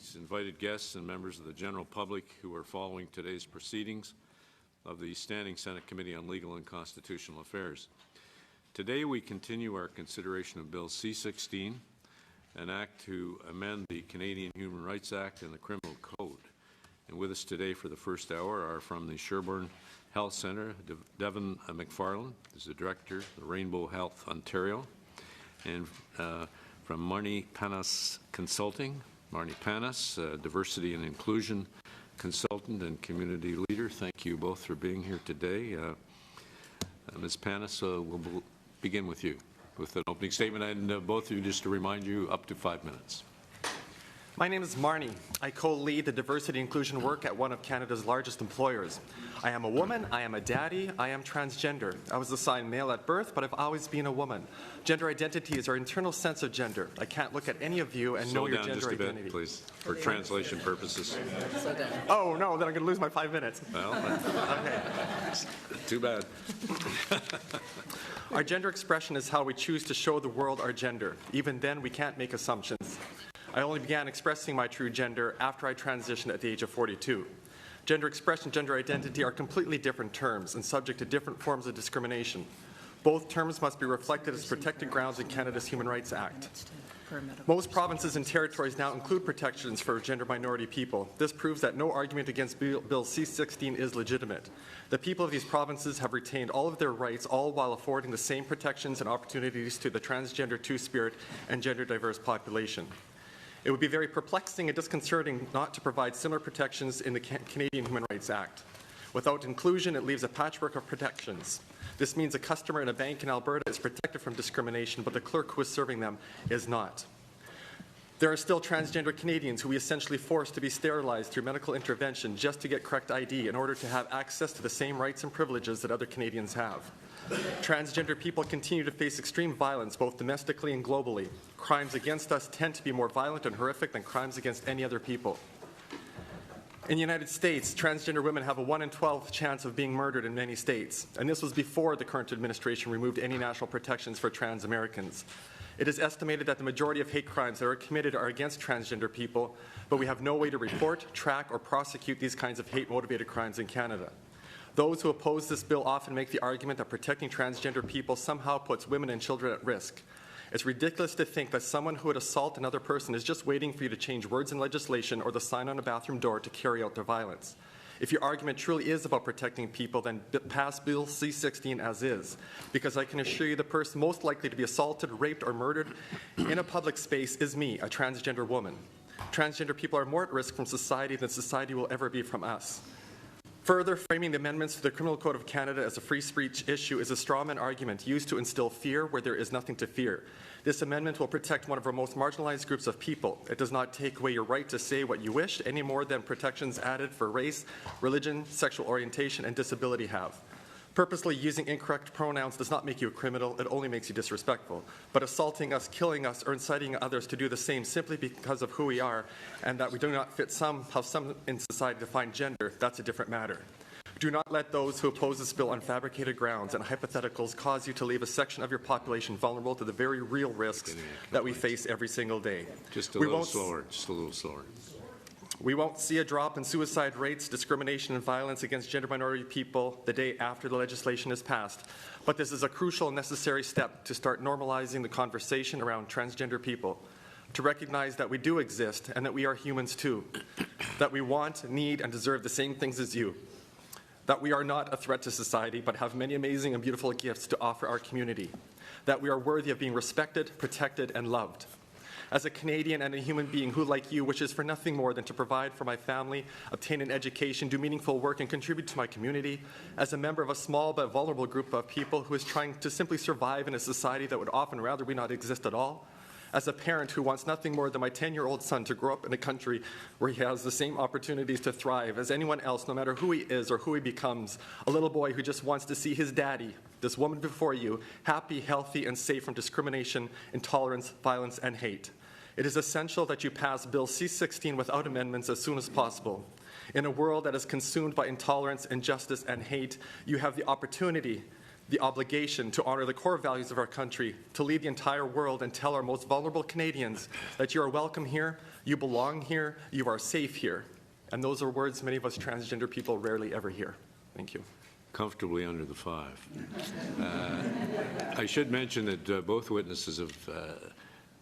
Greetings, invited guests and members of the general public who are following today's proceedings of the Standing Senate Committee on Legal and Constitutional Affairs. Today we continue our consideration of Bill C-16, an act to amend the Canadian Human Rights Act and the Criminal Code. And with us today for the first hour are from the Sherbourne Health Centre, Devon McFarlane is the Director of the Rainbow Health Ontario, and from Marnie Panas Consulting, Marnie Panas, Diversity and Inclusion Consultant and Community Leader. Thank you both for being here today. Ms. Panas, we'll begin with you with an opening statement, and both of you, just to remind you, up to 5 minutes. My name is Marnie. I co-lead the diversity and inclusion work at one of Canada's largest employers. I am a woman, I am a daddy, I am transgender. I was assigned male at birth, but I've always been a woman. Gender identity is our internal sense of gender. I can't look at any of you and know your gender identity. Slow down just a bit, please, for translation purposes. Oh no, then I'm going to lose my 5 minutes. Well, okay. Too bad. Our gender expression is how we choose to show the world our gender. Even then, we can't make assumptions. I only began expressing my true gender after I transitioned at the age of 42. Gender expression and gender identity are completely different terms and subject to different forms of discrimination. Both terms must be reflected as protected grounds in Canada's Human Rights Act. Most provinces and territories now include protections for gender minority people. This proves that no argument against Bill C-16 is legitimate. The people of these provinces have retained all of their rights, all while affording the same protections and opportunities to the transgender, two-spirit, and gender-diverse population. It would be very perplexing and disconcerting not to provide similar protections in the Canadian Human Rights Act. Without inclusion, it leaves a patchwork of protections. This means a customer in a bank in Alberta is protected from discrimination, but the clerk who is serving them is not. There are still transgender Canadians who we essentially force to be sterilized through medical intervention just to get correct ID in order to have access to the same rights and privileges that other Canadians have. Transgender people continue to face extreme violence both domestically and globally. Crimes against us tend to be more violent and horrific than crimes against any other people. In the United States, transgender women have a 1 in 12 chance of being murdered in many states, and this was before the current administration removed any national protections for trans Americans. It is estimated that the majority of hate crimes that are committed are against transgender people, but we have no way to report, track, or prosecute these kinds of hate-motivated crimes in Canada. Those who oppose this bill often make the argument that protecting transgender people somehow puts women and children at risk. It's ridiculous to think that someone who would assault another person is just waiting for you to change words in legislation or the sign on a bathroom door to carry out their violence. If your argument truly is about protecting people, then pass Bill C-16 as is, because I can assure you the person most likely to be assaulted, raped, or murdered in a public space is me, a transgender woman. Transgender people are more at risk from society than society will ever be from us. Further, framing the amendments to the Criminal Code of Canada as a free speech issue is a strawman argument used to instill fear where there is nothing to fear. This amendment will protect one of our most marginalized groups of people. It does not take away your right to say what you wish any more than protections added for race, religion, sexual orientation, and disability have. Purposely using incorrect pronouns does not make you a criminal, it only makes you disrespectful. But assaulting us, killing us, or inciting others to do the same simply because of who we are and that we do not fit how some in society define gender, that's a different matter. Do not let those who oppose this bill on fabricated grounds and hypotheticals cause you to leave a section of your population vulnerable to the very real risks that we face every single day. Just a little slower. We won't see a drop in suicide rates, discrimination, and violence against gender minority people the day after the legislation is passed, but this is a crucial and necessary step to start normalizing the conversation around transgender people, to recognize that we do exist and that we are humans too, that we want, need, and deserve the same things as you, that we are not a threat to society but have many amazing and beautiful gifts to offer our community, that we are worthy of being respected, protected, and loved. As a Canadian and a human being who, like you, wishes for nothing more than to provide for my family, obtain an education, do meaningful work, and contribute to my community, as a member of a small but vulnerable group of people who is trying to simply survive in a society that would often rather we not exist at all, as a parent who wants nothing more than my 10-year-old son to grow up in a country where he has the same opportunities to thrive as anyone else, no matter who he is or who he becomes, a little boy who just wants to see his daddy, this woman before you, happy, healthy, and safe from discrimination, intolerance, violence, and hate. It is essential that you pass Bill C-16 without amendments as soon as possible. In a world that is consumed by intolerance, injustice, and hate, you have the opportunity the obligation to honor the core values of our country, to lead the entire world and tell our most vulnerable Canadians that you are welcome here, you belong here, you are safe here. And those are words many of us transgender people rarely ever hear. Thank you. Comfortably under the 5. I should mention that both witnesses have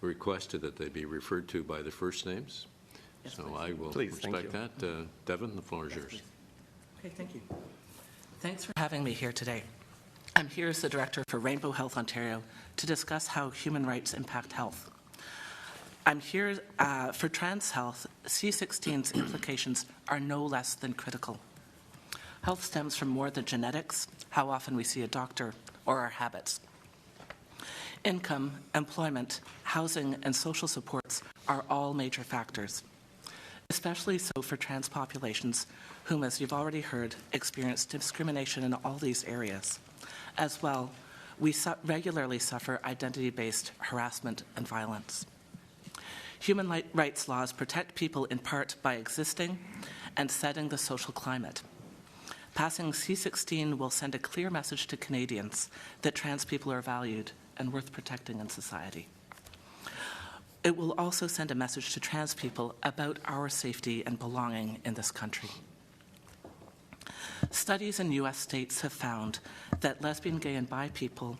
requested that they be referred to by their first names. Yes, So please. I will Please, thank respect that. Devin, the floor is yours. Okay, thank you. Thanks for having me here today. I'm here as the Director for Rainbow Health Ontario to discuss how human rights impact health. I'm here for trans health. C-16's implications are no less than critical. Health stems from more than genetics, how often we see a doctor, or our habits. Income, employment, housing, and social supports are all major factors, especially so for trans populations whom, as you've already heard, experience discrimination in all these areas. As well, we regularly suffer identity-based harassment and violence. Human rights laws protect people in part by existing and setting the social climate. Passing C-16 will send a clear message to Canadians that trans people are valued and worth protecting in society. It will also send a message to trans people about our safety and belonging in this country. Studies in U.S. states have found that lesbian, gay, and bi people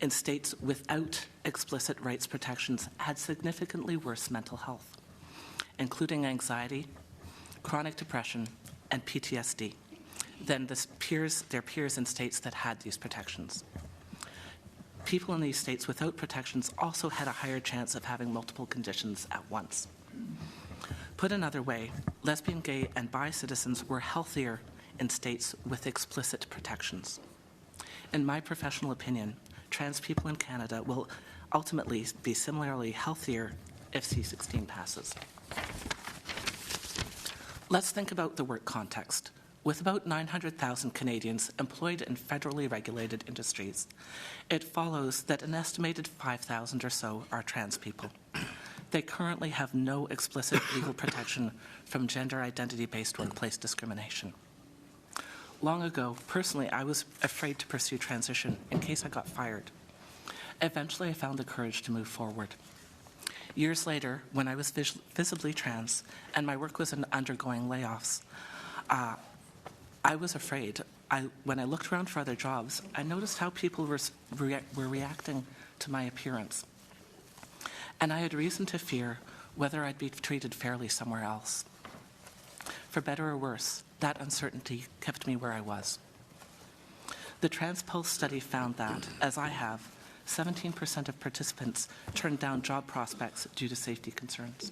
in states without explicit rights protections had significantly worse mental health, including anxiety, chronic depression, and PTSD, than their peers in states that had these protections. People in these states without protections also had a higher chance of having multiple conditions at once. Put another way, lesbian, gay, and bi citizens were healthier in states with explicit protections. In my professional opinion, trans people in Canada will ultimately be similarly healthier if C-16 passes. Let's think about the work context. With about 900,000 Canadians employed in federally regulated industries, it follows that an estimated 5,000 or so are trans people. They currently have no explicit legal protection from gender identity-based workplace discrimination. Long ago, personally, I was afraid to pursue transition in case I got fired. Eventually, I found the courage to move forward. Years later, when I was visibly trans and my work was undergoing layoffs, I was afraid. When I looked around for other jobs, I noticed how people were reacting to my appearance. And I had reason to fear whether I'd be treated fairly somewhere else. For better or worse, that uncertainty kept me where I was. The TransPulse study found that, as I have, 17% of participants turned down job prospects due to safety concerns.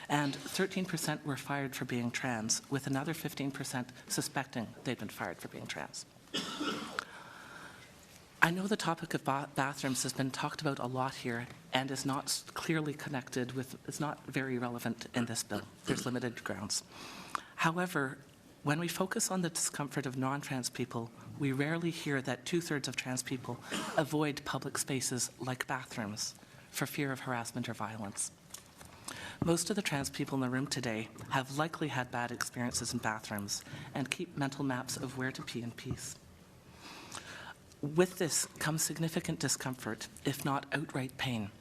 And 13% were fired for being trans, with another 15% suspecting they'd been fired for being trans. I know the topic of bathrooms has been talked about a lot here and is not clearly connected with, is not very relevant in this bill. There's limited grounds. However, when we focus on the discomfort of non-trans people, we rarely hear that 2/3 of trans people avoid public spaces like bathrooms for fear of harassment or violence. Most of the trans people in the room today have likely had bad experiences in bathrooms and keep mental maps of where to pee in peace. With this comes significant discomfort, if not outright pain,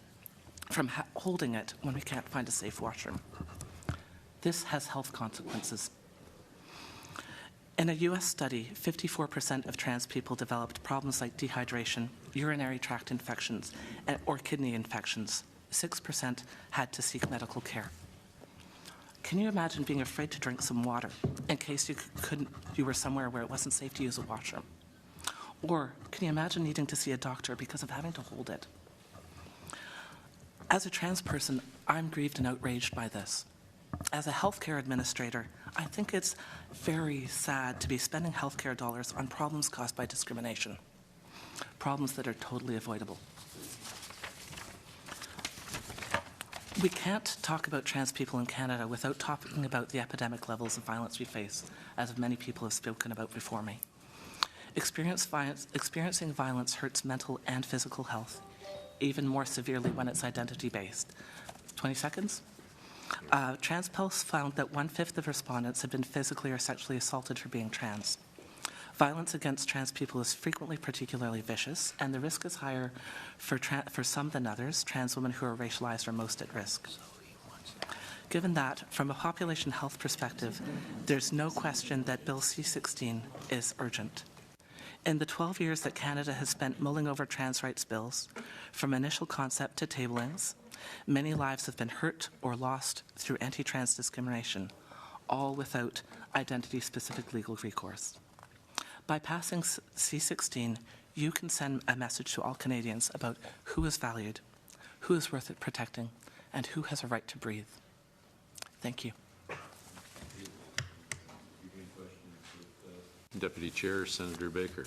from holding it when we can't find a safe washroom. This has health consequences. In a U.S. study, 54% of trans people developed problems like dehydration, urinary tract infections, or kidney infections. 6% had to seek medical care. Can you imagine being afraid to drink some water in case you were somewhere where it wasn't safe to use a washroom? Or can you imagine needing to see a doctor because of having to hold it? As a trans person, I'm grieved and outraged by this. As a healthcare administrator, I think it's very sad to be spending healthcare dollars on problems caused by discrimination, problems that are totally avoidable. We can't talk about trans people in Canada without talking about the epidemic levels of violence we face, as many people have spoken about before me. Experiencing violence hurts mental and physical health, even more severely when it's identity-based. 20 seconds? TransPulse found that 1/5 of respondents had been physically or sexually assaulted for being trans. Violence against trans people is frequently particularly vicious, and the risk is higher for some than others. Trans women who are racialized are most at risk. Given that, from a population health perspective, there's no question that Bill C-16 is urgent. In the 12 years that Canada has spent mulling over trans rights bills, from initial concept to tablings, many lives have been hurt or lost through anti-trans discrimination, all without identity-specific legal recourse. By passing C-16, you can send a message to all Canadians about who is valued, who is worth it protecting, and who has a right to breathe. Thank you. Deputy Chair, Senator Baker.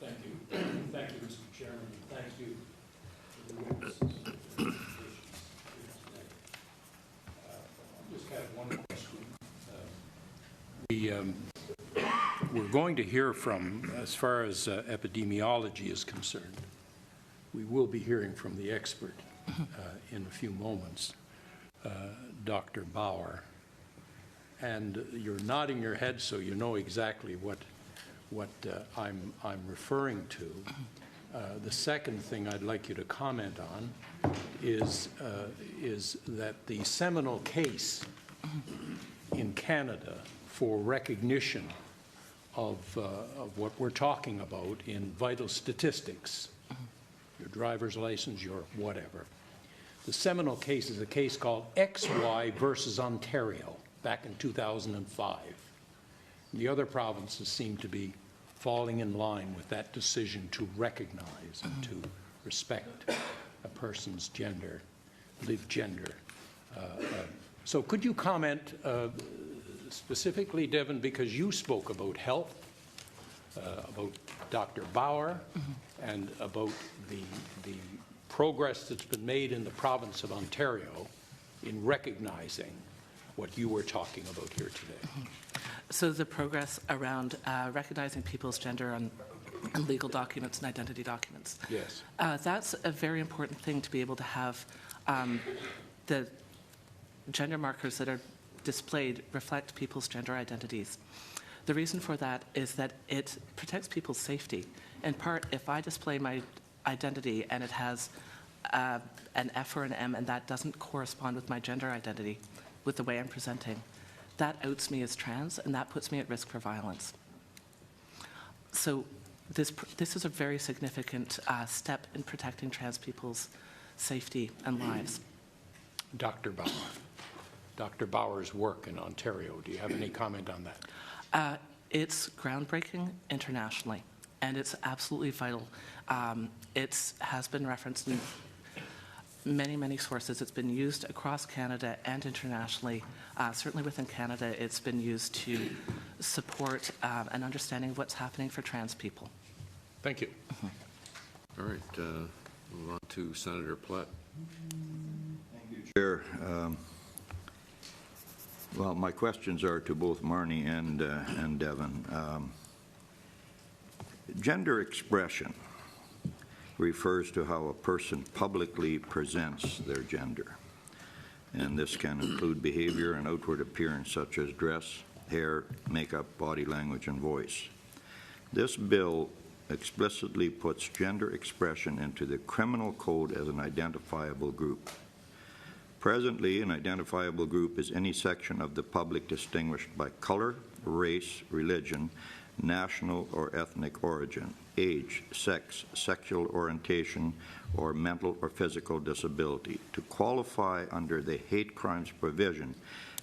Thank you. Thank you, Mr. Chairman, and thank you to the witnesses and the presentations here today. I just have one question. We're going to hear from, as far as epidemiology is concerned, we will be hearing from the expert in a few moments, Dr. Bauer. And you're nodding your head so you know exactly what I'm referring to. The second thing I'd like you to comment on is that the seminal case in Canada for recognition of what we're talking about in vital statistics, your driver's license, your whatever. The seminal case is a case called XY versus Ontario back in 2005. The other provinces seem to be falling in line with that decision to recognize and to respect a person's gender, lived gender. So could you comment specifically, Devin, because you spoke about health, about Dr. Bauer, and about the progress that's been made in the province of Ontario in recognizing what you were talking about here today. So the progress around recognizing people's gender on legal documents and identity documents. Yes. That's a very important thing to be able to have the gender markers that are displayed reflect people's gender identities. The reason for that is that it protects people's safety. In part, if I display my identity and it has an F or an M and that doesn't correspond with my gender identity, with the way I'm presenting, that outs me as trans and that puts me at risk for violence. So this is a very significant step in protecting trans people's safety and lives. Dr. Bauer. Dr. Bauer's work in Ontario. Do you have any comment on that? It's groundbreaking internationally, and it's absolutely vital. It has been referenced in many, many sources. It's been used across Canada and internationally. Certainly within Canada, it's been used to support an understanding of what's happening for trans people. Thank you. All right, move on to Senator Platt. Thank you, Chair. Well, my questions are to both Marnie and Devin. Gender expression refers to how a person publicly presents their gender. And this can include behavior and outward appearance such as dress, hair, makeup, body language, and voice. This bill explicitly puts gender expression into the criminal code as an identifiable group. Presently, an identifiable group is any section of the public distinguished by color, race, religion, national or ethnic origin, age, sex, sexual orientation, or mental or physical disability. To qualify under the hate crimes provision,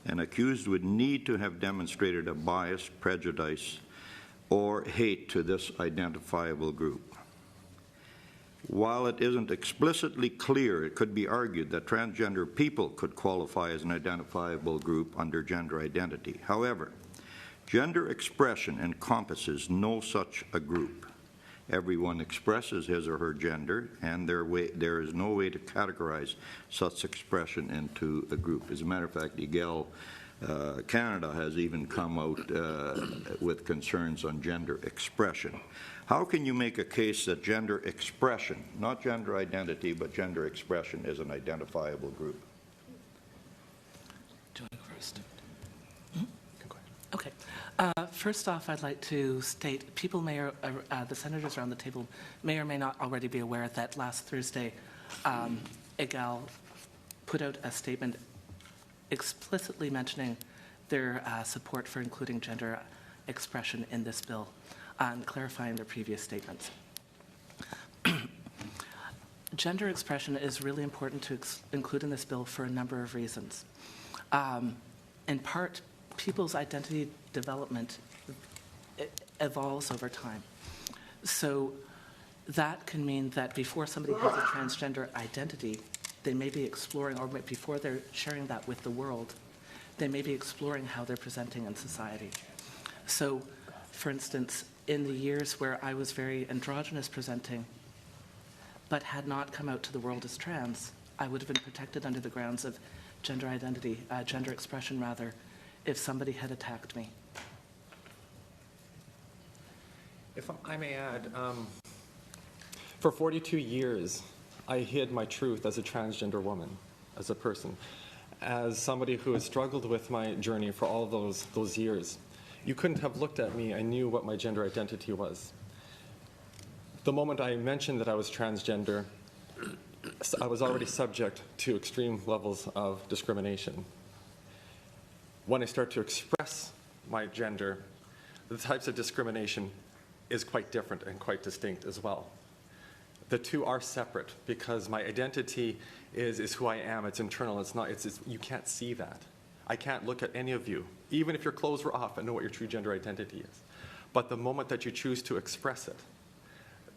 an accused would need to have demonstrated a bias, prejudice, or hate to this identifiable group. While it isn't explicitly clear, it could be argued that transgender people could qualify as an identifiable group under gender identity. However, gender expression encompasses no such a group. Everyone expresses his or her gender, and there is no way to categorize such expression into a group. As a matter of fact, EGEL Canada has even come out with concerns on gender expression. How can you make a case that gender expression, not gender identity, but gender expression is an identifiable group? Do you want to go first? Okay. First off, I'd like to state people the senators around the table may or may not already be aware that last Thursday, IGAL put out a statement explicitly mentioning their support for including gender expression in this bill and clarifying their previous statements. Gender expression is really important to include in this bill for a number of reasons. In part, people's identity development evolves over time. So that can mean that before somebody has a transgender identity, they may be exploring, or before they're sharing that with the world, they may be exploring how they're presenting in society. So, for instance, in the years where I was very androgynous presenting, but had not come out to the world as trans, I would have been protected under the grounds of gender identity, gender expression rather, if somebody had attacked me. If I may add, for 42 years, I hid my truth as a transgender woman, as a person, as somebody who has struggled with my journey for all those years. You couldn't have looked at me and knew what my gender identity was. The moment I mentioned that I was transgender, I was already subject to extreme levels of discrimination. When I start to express my gender, the types of discrimination is quite different and quite distinct as well. The two are separate because my identity is who I am. It's internal. It's not. You can't see that. I can't look at any of you, even if your clothes were off, and know what your true gender identity is. But the moment that you choose to express it,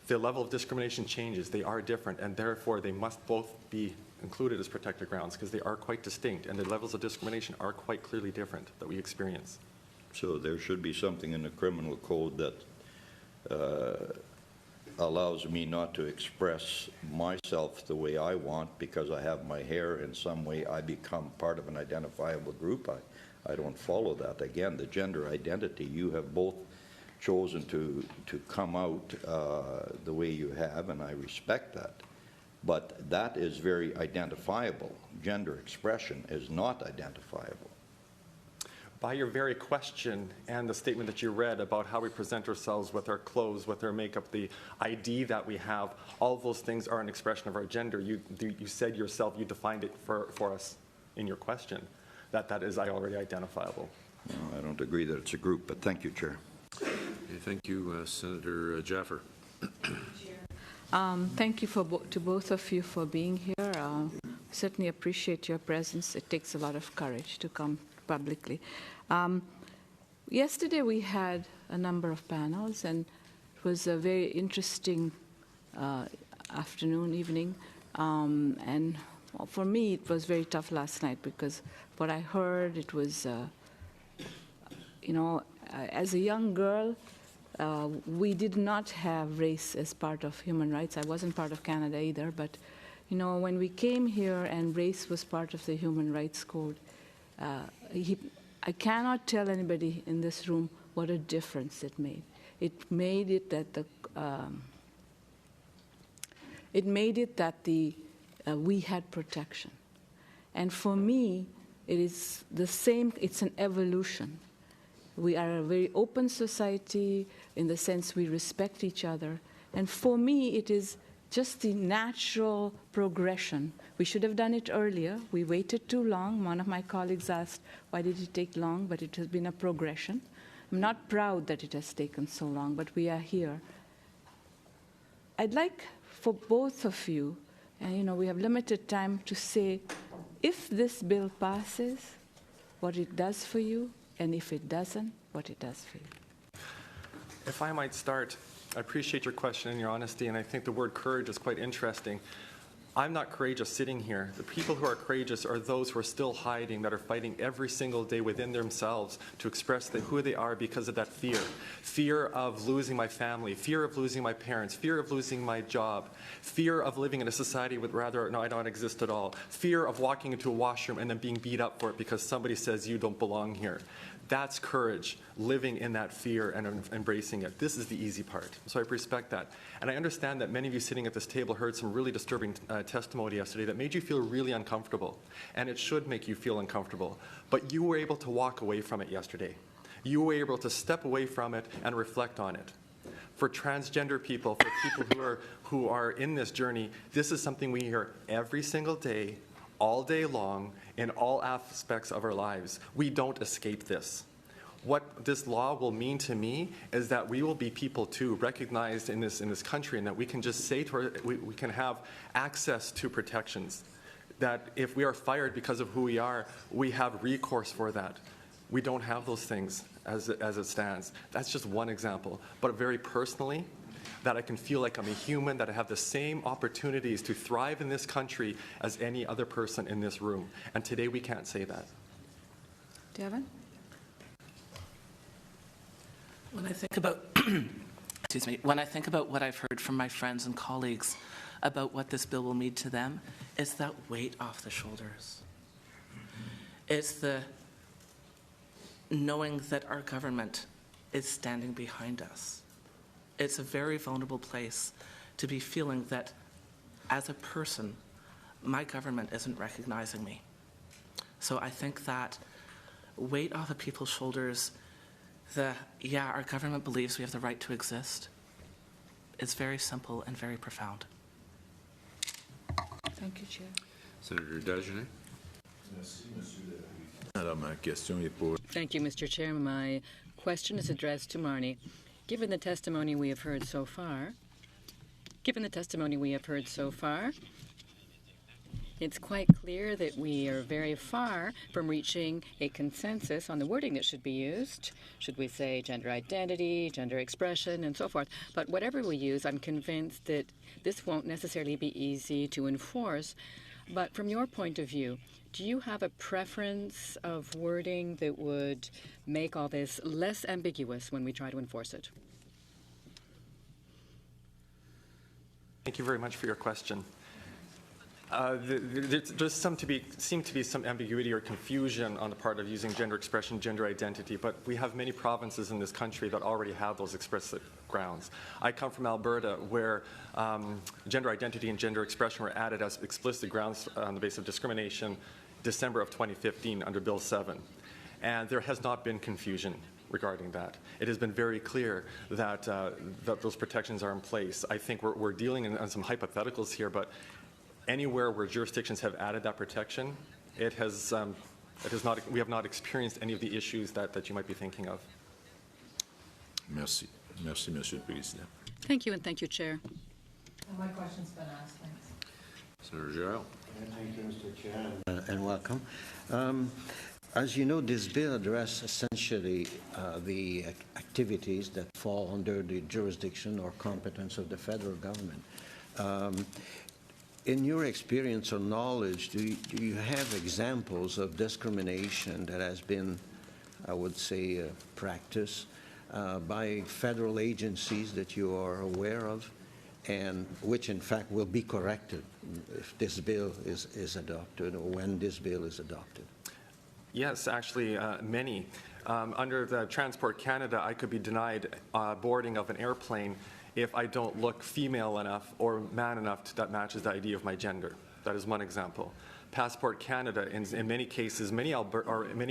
the level of discrimination changes. They are different, and therefore they must both be included as protected grounds because they are quite distinct, and the levels of discrimination are quite clearly different that we experience. So there should be something in the criminal code that allows me not to express myself the way I want because I have my hair in some way. I become part of an identifiable group. I don't follow that. Again, the gender identity, you have both chosen to come out the way you have, and I respect that. But that is very identifiable. Gender expression is not identifiable. By your very question and the statement that you read about how we present ourselves with our clothes, with our makeup, the ID that we have, all of those things are an expression of our gender. You said yourself, you defined it for us in your question, that is already identifiable. No, I don't agree that it's a group, but thank you, Chair. Okay, thank you, Senator Jaffer. Thank you to both of you for being here. Certainly appreciate your presence. It takes a lot of courage to come publicly. Yesterday we had a number of panels, and it was a very interesting evening. And for me, it was very tough last night because what I heard, it was, as a young girl, we did not have race as part of human rights. I wasn't part of Canada either, but when we came here and race was part of the Human Rights Code, I cannot tell anybody in this room what a difference it made. It made it that we had protection, and for me, it is the same. It's an evolution. We are a very open society in the sense we respect each other, and for me, it is just the natural progression. We should have done it earlier. We waited too long. One of my colleagues asked, why did it take long? But it has been a progression. I'm not proud that it has taken so long, but we are here. I'd like for both of you, and we have limited time, to say, if this bill passes, what it does for you, and if it doesn't, what it does for you. If I might start, I appreciate your question and your honesty, and I think the word courage is quite interesting. I'm not courageous sitting here. The people who are courageous are those who are still hiding, that are fighting every single day within themselves to express who they are because of that fear. Fear of losing my family, fear of losing my parents, fear of losing my job, fear of living in a society with I don't exist at all, fear of walking into a washroom and then being beat up for it because somebody says you don't belong here. That's courage, living in that fear and embracing it. This is the easy part, so I respect that. And I understand that many of you sitting at this table heard some really disturbing testimony yesterday that made you feel really uncomfortable, and it should make you feel uncomfortable. But you were able to walk away from it yesterday. you were able to step away from it and reflect on it. For transgender people, for people who are in this journey, this is something we hear every single day, all day long, in all aspects of our lives. We don't escape this. What this law will mean to me is that we will be people too, recognized in this country, and that we can just say to we can have access to protections. That if we are fired because of who we are, we have recourse for that. We don't have those things as it stands. That's just one example. But very personally, that I can feel like I'm a human, that I have the same opportunities to thrive in this country as any other person in this room. And today we can't say that. Devin? When I think about, excuse me, when I think about what I've heard from my friends and colleagues about what this bill will mean to them, it's that weight off the shoulders. It's the knowing that our government is standing behind us. It's a very vulnerable place to be feeling that as a person, my government isn't recognizing me. So I think that weight off of people's shoulders, our government believes we have the right to exist. It's very simple and very profound. Thank you, Chair. Senator Dagenet. Thank you, Mr. Chair. My question is addressed to Marnie. Given the testimony we have heard so far, it's quite clear that we are very far from reaching a consensus on the wording that should be used. Should we say gender identity, gender expression, and so forth? But whatever we use, I'm convinced that this won't necessarily be easy to enforce. But from your point of view, do you have a preference of wording that would make all this less ambiguous when we try to enforce it? Thank you very much for your question. There does seem to be some ambiguity or confusion on the part of using gender expression, gender identity, but we have many provinces in this country that already have those explicit grounds. I come from Alberta, where gender identity and gender expression were added as explicit grounds on the basis of discrimination December of 2015 under Bill 7. And there has not been confusion regarding that. It has been very clear that, that those protections are in place. I think we're dealing on some hypotheticals here, but anywhere where jurisdictions have added that protection, we have not experienced any of the issues that you might be thinking of. Merci. Merci, Monsieur le Président. Thank you, and thank you, Chair. And my question's been asked, thanks. Senator Giles. Thank you, Mr. Chair, and welcome. As you know, this bill addresses essentially the activities that fall under the jurisdiction or competence of the federal government. In your experience or knowledge, do you have examples of discrimination that has been, I would say, practiced by federal agencies that you are aware of, and which in fact will be corrected if this bill is adopted or when this bill is adopted? Yes, actually, many. Under the Transport Canada, I could be denied boarding of an airplane if I don't look female enough or man enough that matches the ID of my gender. That is one example. Passport Canada, in many cases, many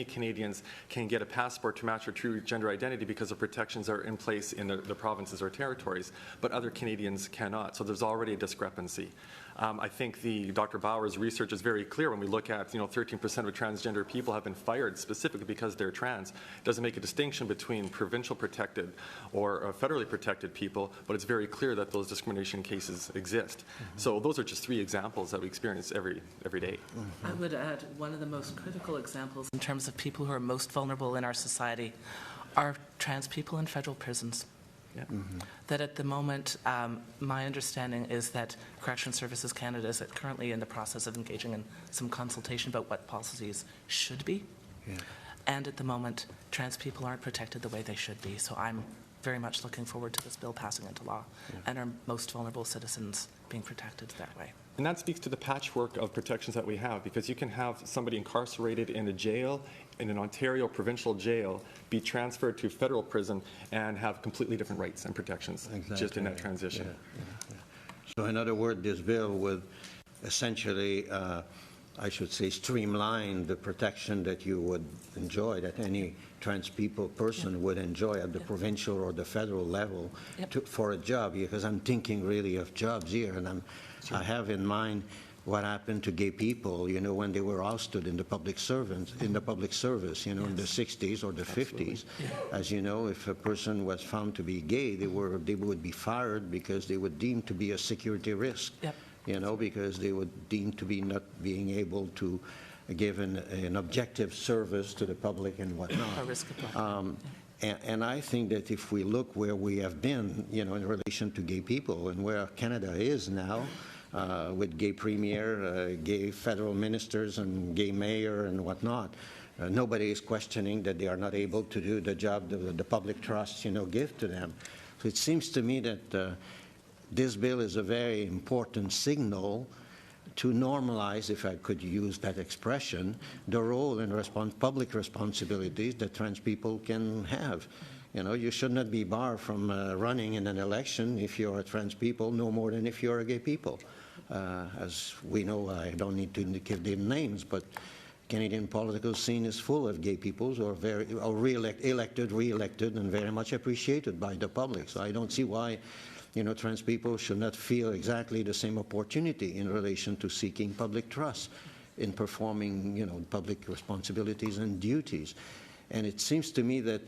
Canadians can get a passport to match their true gender identity because the protections are in place in the provinces or territories, but other Canadians cannot. So there's already a discrepancy. I think Dr. Bauer's research is very clear when we look at, 13% of transgender people have been fired specifically because they're trans. It doesn't make a distinction between provincial protected or federally protected people, but it's very clear that those discrimination cases exist. Mm-hmm. So those are just three examples that we experience every day. Mm-hmm. I would add one of the most critical examples in terms of people who are most vulnerable in our society are trans people in federal prisons. Yeah. Mm-hmm. That at the moment, my understanding is that Corrections Services Canada is currently in the process of engaging in some consultation about what policies should be. Yeah. And at the moment, trans people aren't protected the way they should be. So I'm very much looking forward to this bill passing into law and our most vulnerable citizens being protected that way. And that speaks to the patchwork of protections that we have, because you can have somebody incarcerated in a jail, in an Ontario provincial jail, be transferred to federal prison and have completely different rights and protections just in that transition. Yeah. So in other words, this bill would essentially I should say, streamline the protection that you would enjoy, that any trans person would enjoy at the provincial or the federal level for a job, because I'm thinking really of jobs here, and I have in mind what happened to gay people, you know, when they were ousted in the public service, in the 60s or the 50s. As you know, if a person was found to be gay, they would be fired because they were deemed to be a security risk. You know, because they were deemed to be not being able to give an objective service to the public and whatnot. A risk of And I think that if we look where we have been, you know, in relation to gay people and where Canada is now, with gay premier, gay federal ministers and gay mayor and whatnot, nobody is questioning that they are not able to do the job that the public trust, you know, give to them. So it seems to me that this bill is a very important signal to normalize, if I could use that expression, the role and public responsibilities that trans people can have. You know, you should not be barred from running in an election if you're a trans people, no more than if you're a gay people. As we know, I don't need to give them names, but Canadian political scene is full of gay peoples who are elected, re-elected, and very much appreciated by the public. So I don't see why, you know, trans people should not feel exactly the same opportunity in relation to seeking public trust in performing, you know, public responsibilities and duties. And it seems to me that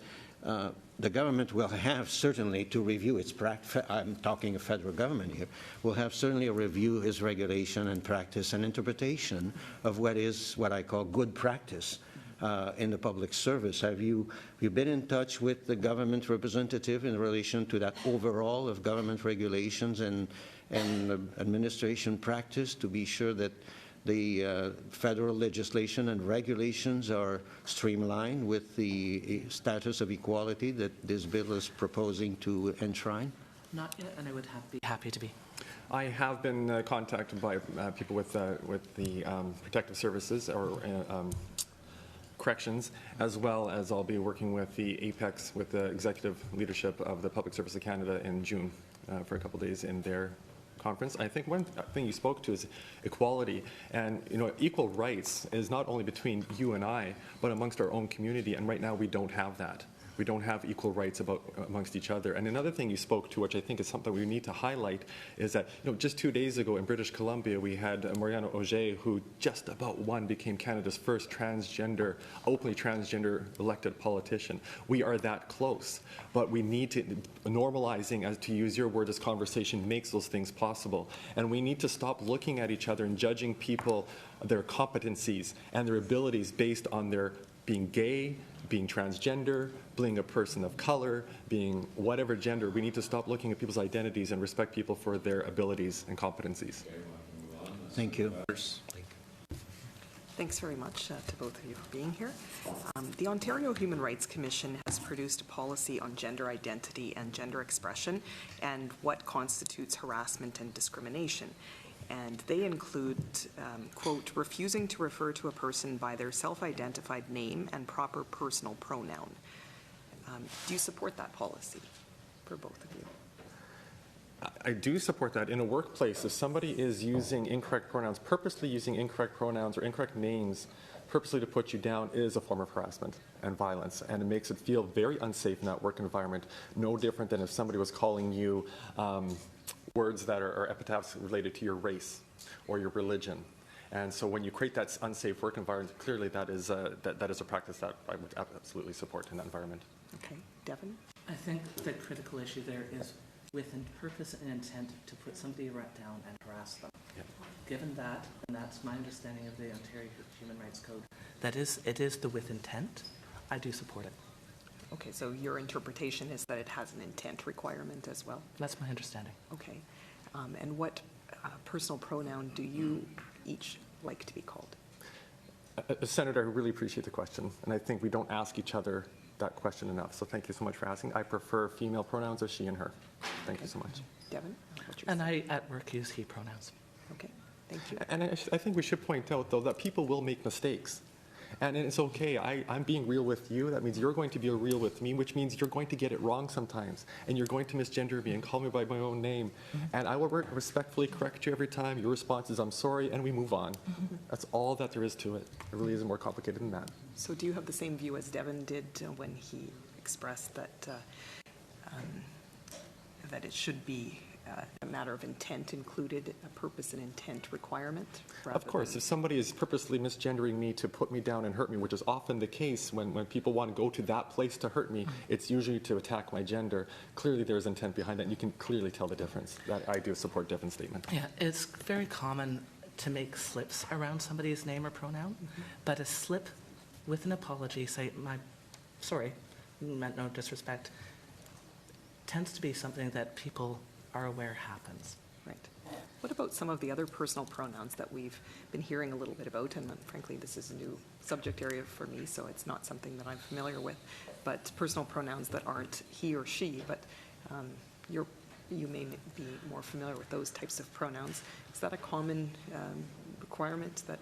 the government will have certainly to review its practice. I'm talking of federal government here. Will have certainly to review its regulation and practice and interpretation of what I call good practice in the public service. Have you been in touch with the government representative in relation to that overall of government regulations and administration practice to be sure that the federal legislation and regulations are streamlined with the status of equality that this bill is proposing to enshrine? Not yet, and I would be happy to be. I have been contacted by people with the protective services or corrections, as well as I'll be working with the APEX, with the executive leadership of the Public Service of Canada in June for a couple of days in their conference. I think one thing you spoke to is equality, and you know, equal rights is not only between you and I, but amongst our own community, and right now we don't have that. We don't have equal rights amongst each other. And another thing you spoke to, which I think is something we need to highlight, is that, you know, just 2 days ago in British Columbia, we had Mariano Auger, who just about became Canada's first openly transgender elected politician. We are that close, but we need to, normalizing, as to use your word, this conversation makes those things possible. And we need to stop looking at each other and judging people, their competencies and their abilities based on their being gay, being transgender, being a person of color, being whatever gender. We need to stop looking at people's identities and respect people for their abilities and competencies. Thank you. Thanks very much to both of you for being here. The Ontario Human Rights Commission has produced a policy on gender identity and gender expression and what constitutes harassment and discrimination. And they include, quote, refusing to refer to a person by their self-identified name and proper personal pronoun. Do you support that policy for both of you? I do support that. In a workplace, if somebody is using incorrect pronouns, purposely using incorrect pronouns or incorrect names, purposely to put you down, is a form of harassment and violence, and it makes it feel very unsafe in that work environment, no different than if somebody was calling you words that are epithets related to your race or your religion. And so when you create that unsafe work environment, clearly that is a practice that I would absolutely support in that environment. Okay, Devin? I think the critical issue there is with purpose and intent to put somebody right down and harass them. Yep. Given that, and that's my understanding of the Ontario Human Rights Code, it is the with intent, I do support it. Okay, so your interpretation is that it has an intent requirement as well? That's my understanding. Okay. And what personal pronoun do you each like to be called? Senator, I really appreciate the question, and I think we don't ask each other that question enough, so thank you so much for asking. I prefer female pronouns of she and her. Thank you so much. Devin? And I, at work, use he pronouns. Okay, thank you. And I think we should point out, though, that people will make mistakes. And it's okay. I'm being real with you. That means you're going to be real with me, which means you're going to get it wrong sometimes. And you're going to misgender me and call me by my own name. And I will respectfully correct you every time. Your response is, I'm sorry, and we move on. That's all that there is to it. It really isn't more complicated than that. So do you have the same view as Devin did when he expressed that that it should be a matter of intent included, a purpose and intent requirement? Of course, if somebody is purposely misgendering me to put me down and hurt me, which is often the case when people want to go to that place to hurt me, it's usually to attack my gender. Clearly there's intent behind that, and you can clearly tell the difference. That I do support Devin's statement. Yeah, it's very common to make slips around somebody's name or pronoun, but a slip with an apology, say, sorry, meant no disrespect, tends to be something that people are aware happens. Right. What about some of the other personal pronouns that we've been hearing a little bit about? And frankly, this is a new subject area for me, so it's not something that I'm familiar with. But personal pronouns that aren't he or she, but you may be more familiar with those types of pronouns. Is that a common requirement that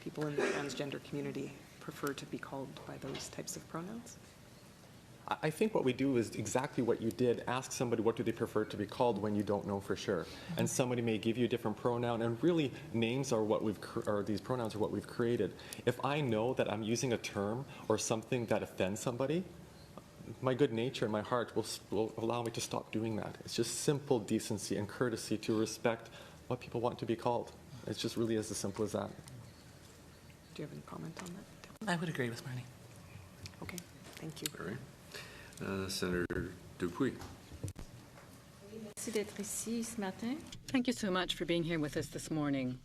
people in the transgender community prefer to be called by those types of pronouns? I think what we do is exactly what you did. Ask somebody what do they prefer to be called when you don't know for sure. And somebody may give you a different pronoun, and really names are what these pronouns are what we've created. If I know that I'm using a term or something that offends somebody, my good nature and my heart will allow me to stop doing that. It's just simple decency and courtesy to respect what people want to be called. It's just really as simple as that. Do you have any comment on that? I would agree with Marnie. Okay, thank you. All right. Senator Dupuis. Merci d'être ici ce matin. Thank you so much for being here with us this morning.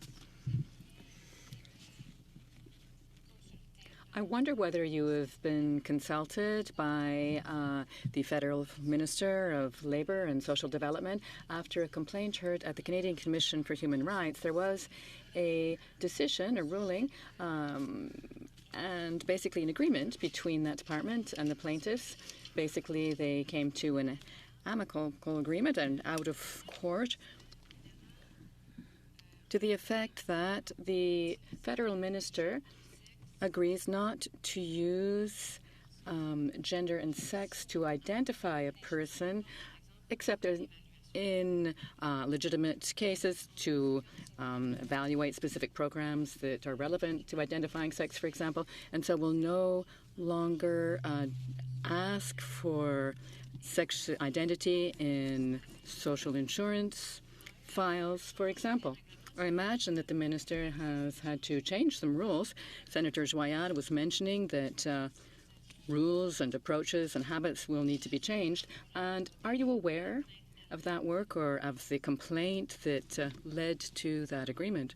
I wonder whether you have been consulted by the Federal Minister of Labour and Social Development after a complaint heard at the Canadian Commission for Human Rights. There was a decision, a ruling, and basically an agreement between that department and the plaintiffs. Basically, they came to an amicable agreement and out of court to the effect that the federal minister agrees not to use gender and sex to identify a person, except in legitimate cases to evaluate specific programs that are relevant to identifying sex, for example, and so will no longer ask for sex identity in social insurance files, for example. I imagine that the minister has had to change some rules. Senator Joyard was mentioning that rules and approaches and habits will need to be changed. And are you aware of that work or of the complaint that led to that agreement?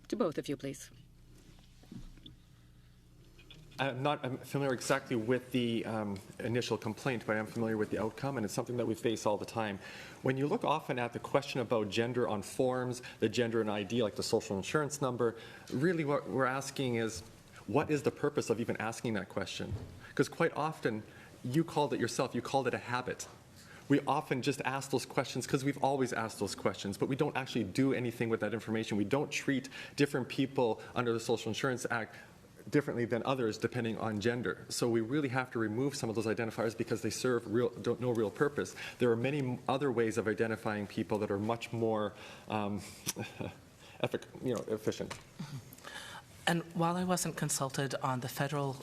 To both of you, please. I'm familiar exactly with the initial complaint, but I'm familiar with the outcome, and it's something that we face all the time. When you look often at the question about gender on forms, the gender and ID, like the social insurance number, really what we're asking is, what is the purpose of even asking that question? Because quite often, you called it yourself, you called it a habit. We often just ask those questions because we've always asked those questions, but we don't actually do anything with that information. We don't treat different people under the Social Insurance Act differently than others depending on gender. So we really have to remove some of those identifiers because they serve no real purpose. There are many other ways of identifying people that are much more efficient. And while I wasn't consulted on the federal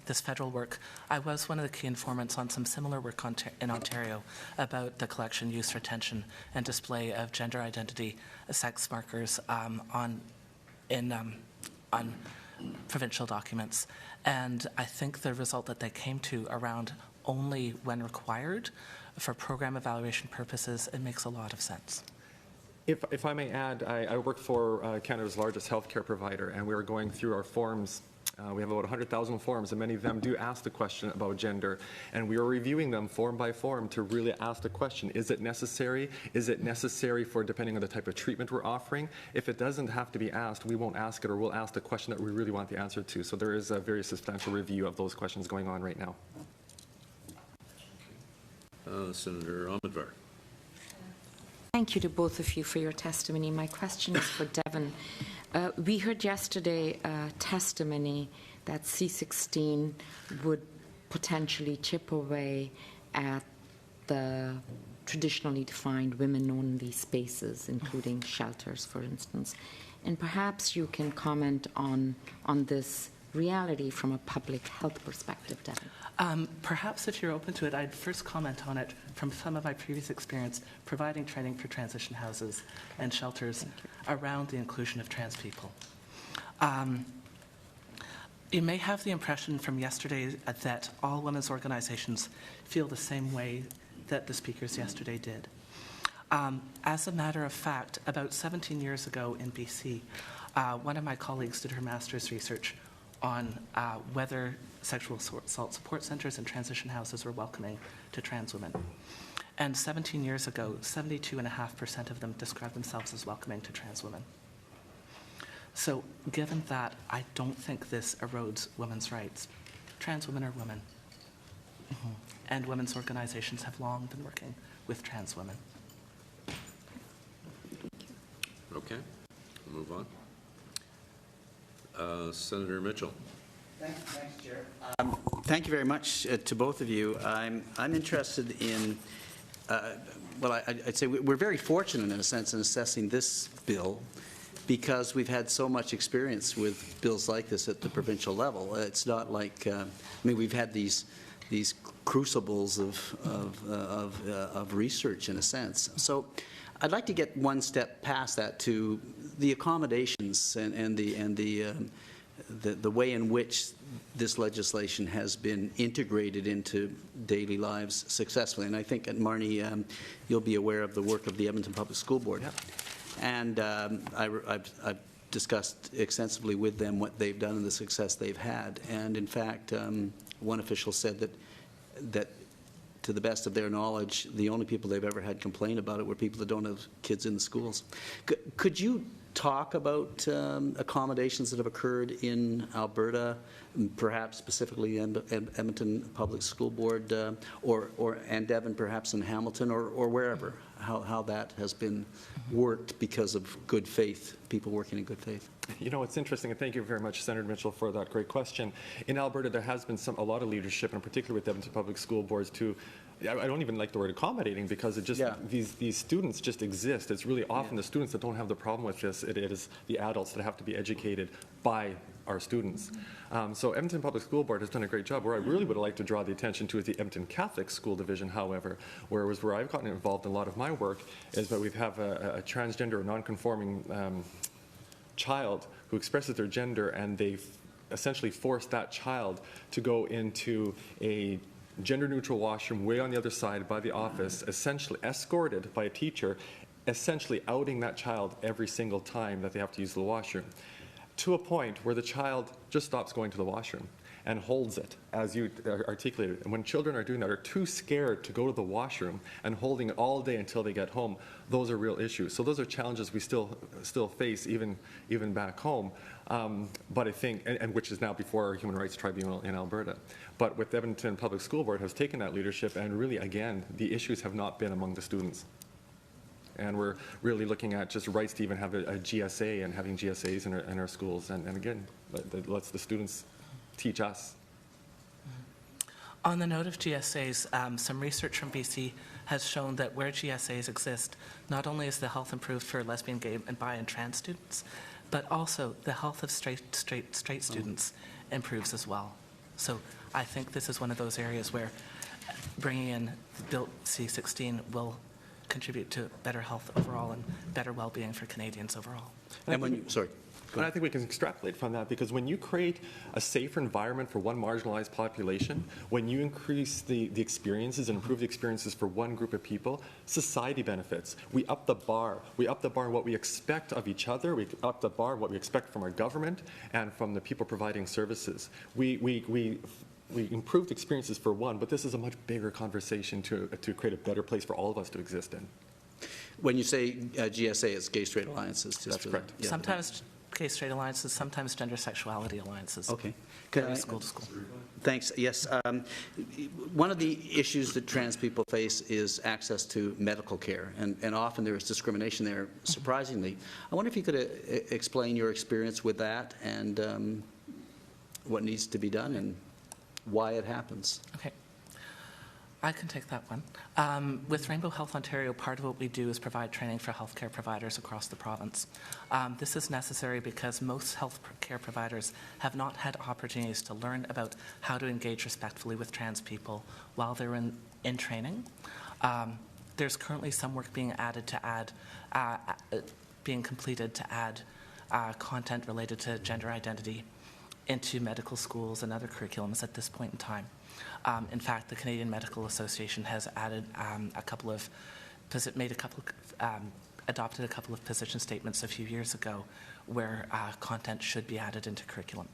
this federal work, I was one of the key informants on some similar work in Ontario about the collection, use, retention, and display of gender identity sex markers on provincial documents. And I think the result that they came to around only when required for program evaluation purposes, it makes a lot of sense. If I may add, I work for Canada's largest healthcare provider, and we are going through our forms. We have about 100,000 forms, and many of them do ask the question about gender. And we are reviewing them form by form to really ask the question, is it necessary? Is it necessary for depending on the type of treatment we're offering? If it doesn't have to be asked, we won't ask it, or we'll ask the question that we really want the answer to. So there is a very substantial review of those questions going on right now. Senator Ahmedvar. Thank you to both of you for your testimony. My question is for Devin. We heard yesterday testimony that C-16 would potentially chip away at the traditionally defined women-only spaces, including shelters, for instance. And perhaps you can comment on this reality from a public health perspective, Devin. Perhaps if you're open to it, I'd first comment on it from some of my previous experience providing training for transition houses and shelters around the inclusion of trans people. You may have the impression from yesterday that all women's organizations feel the same way that the speakers yesterday did. As a matter of fact, about 17 years ago in BC, one of my colleagues did her master's research on whether sexual assault support centers and transition houses were welcoming to trans women. And 17 years ago, 72.5% of them described themselves as welcoming to trans women. So given that, I don't think this erodes women's rights. Trans women are women. And women's organizations have long been working with trans women. Okay, we'll move on. Senator Mitchell. Thanks, Chair. Thank you very much to both of you. I'm interested in, well, I'd say we're very fortunate in a sense in assessing this bill because we've had so much experience with bills like this at the provincial level. It's not like, I mean, we've had these crucibles of research in a sense. So I'd like to get one step past that to the accommodations and the way in which this legislation has been integrated into daily lives successfully. And I think at Marnie, you'll be aware of the work of the Edmonton Public School Board. Yep. And I've discussed extensively with them what they've done and the success they've had. And in fact, one official said that to the best of their knowledge, the only people they've ever had complain about it were people that don't have kids in the schools. Could you talk about accommodations that have occurred in Alberta, perhaps specifically Edmonton Public School Board, and Devon perhaps in Hamilton or wherever, how that has been worked because of good faith, people working in good faith? You know, it's interesting, and thank you very much, Senator Mitchell, for that great question. In Alberta, there has been a lot of leadership, and particularly with Edmonton Public School Boards, to I don't even like the word accommodating because it just these students just exist. It's really often the students that don't have the problem with this. It is the adults that have to be educated by our students. So Edmonton Public School Board has done a great job. Where I really would like to draw the attention to is the Edmonton Catholic School Division, however, where I've gotten involved in a lot of my work is that we have a transgender or non-conforming child who expresses their gender, and they've essentially forced that child to go into a gender-neutral washroom way on the other side by the office, essentially escorted by a teacher, essentially outing that child every single time that they have to use the washroom, to a point where the child just stops going to the washroom and holds it, as you articulated. And when children are doing that, are too scared to go to the washroom and holding it all day until they get home, those are real issues. So those are challenges we still face even back home. But I think, and which is now before our Human Rights Tribunal in Alberta. But with Edmonton Public School Board has taken that leadership, and really, again, the issues have not been among the students. And we're really looking at just rights to even have a GSA and having GSAs in our schools. And again, that lets the students teach us. On the note of GSAs, some research from BC has shown that where GSAs exist, not only is the health improved for lesbian, gay, and bi and trans students, but also the health of straight students improves as well. So I think this is one of those areas where bringing in the built C-16 will contribute to better health overall and better well-being for Canadians overall. And I think we can extrapolate from that, because when you create a safer environment for one marginalized population, when you increase the experiences and improve the experiences for one group of people, society benefits. We up the bar. We up the bar in what we expect of each other. We up the bar in what we expect from our government and from the people providing services. We improved experiences for one, but this is a much bigger conversation to create a better place for all of us to exist in. When you say GSA, it's Gay Straight Alliances. That's correct. Yeah. Sometimes gay straight alliances, sometimes gender sexuality alliances. Okay. Could Vary I- school to school. Thanks. Yes. One of the issues that trans people face is access to medical care, and often there is discrimination there, surprisingly. I wonder if you could explain your experience with that and what needs to be done and why it happens. Okay. I can take that one. With Rainbow Health Ontario, part of what we do is provide training for healthcare providers across the province. This is necessary because most healthcare providers have not had opportunities to learn about how to engage respectfully with trans people while they're in training. There's currently some work being completed to add content related to gender identity into medical schools and other curriculums at this point in time. In fact, the Canadian Medical Association has added adopted a couple of position statements a few years ago where content should be added into curriculum.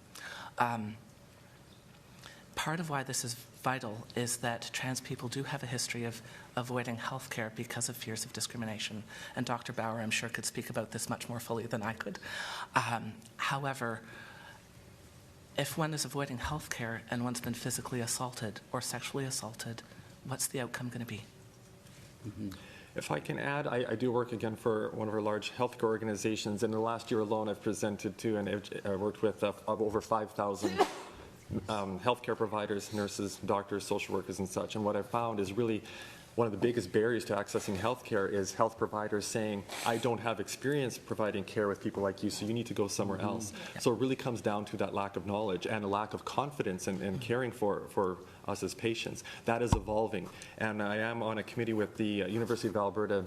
Part of why this is vital is that trans people do have a history of avoiding health care because of fears of discrimination. And Dr. Bauer, I'm sure, could speak about this much more fully than I could. However, if one is avoiding health care and one's been physically assaulted or sexually assaulted, what's the outcome going to be? If I can add, I do work again for one of our large healthcare organizations. In the last year alone, I've presented to and worked with over 5,000 healthcare providers, nurses, doctors, social workers, and such. And what I've found is really one of the biggest barriers to accessing healthcare is health providers saying, I don't have experience providing care with people like you, so you need to go somewhere else. So it really comes down to that lack of knowledge and a lack of confidence in caring for us as patients. That is evolving. And I am on a committee with the University of Alberta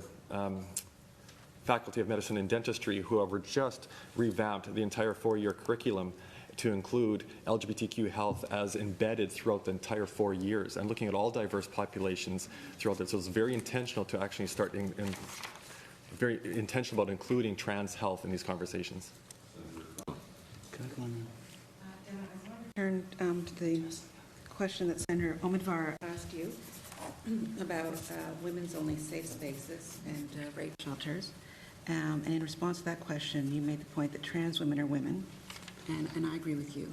Faculty of Medicine and Dentistry, who have just revamped the entire 4-year curriculum to include LGBTQ health as embedded throughout the entire 4 years and looking at all diverse populations throughout it. So it's very intentional to actually start very intentional about including trans health in these conversations. Turn to the question that Senator Omidvar asked you about women's only safe spaces and rape shelters. And in response to that question, you made the point that trans women are women. And I agree with you.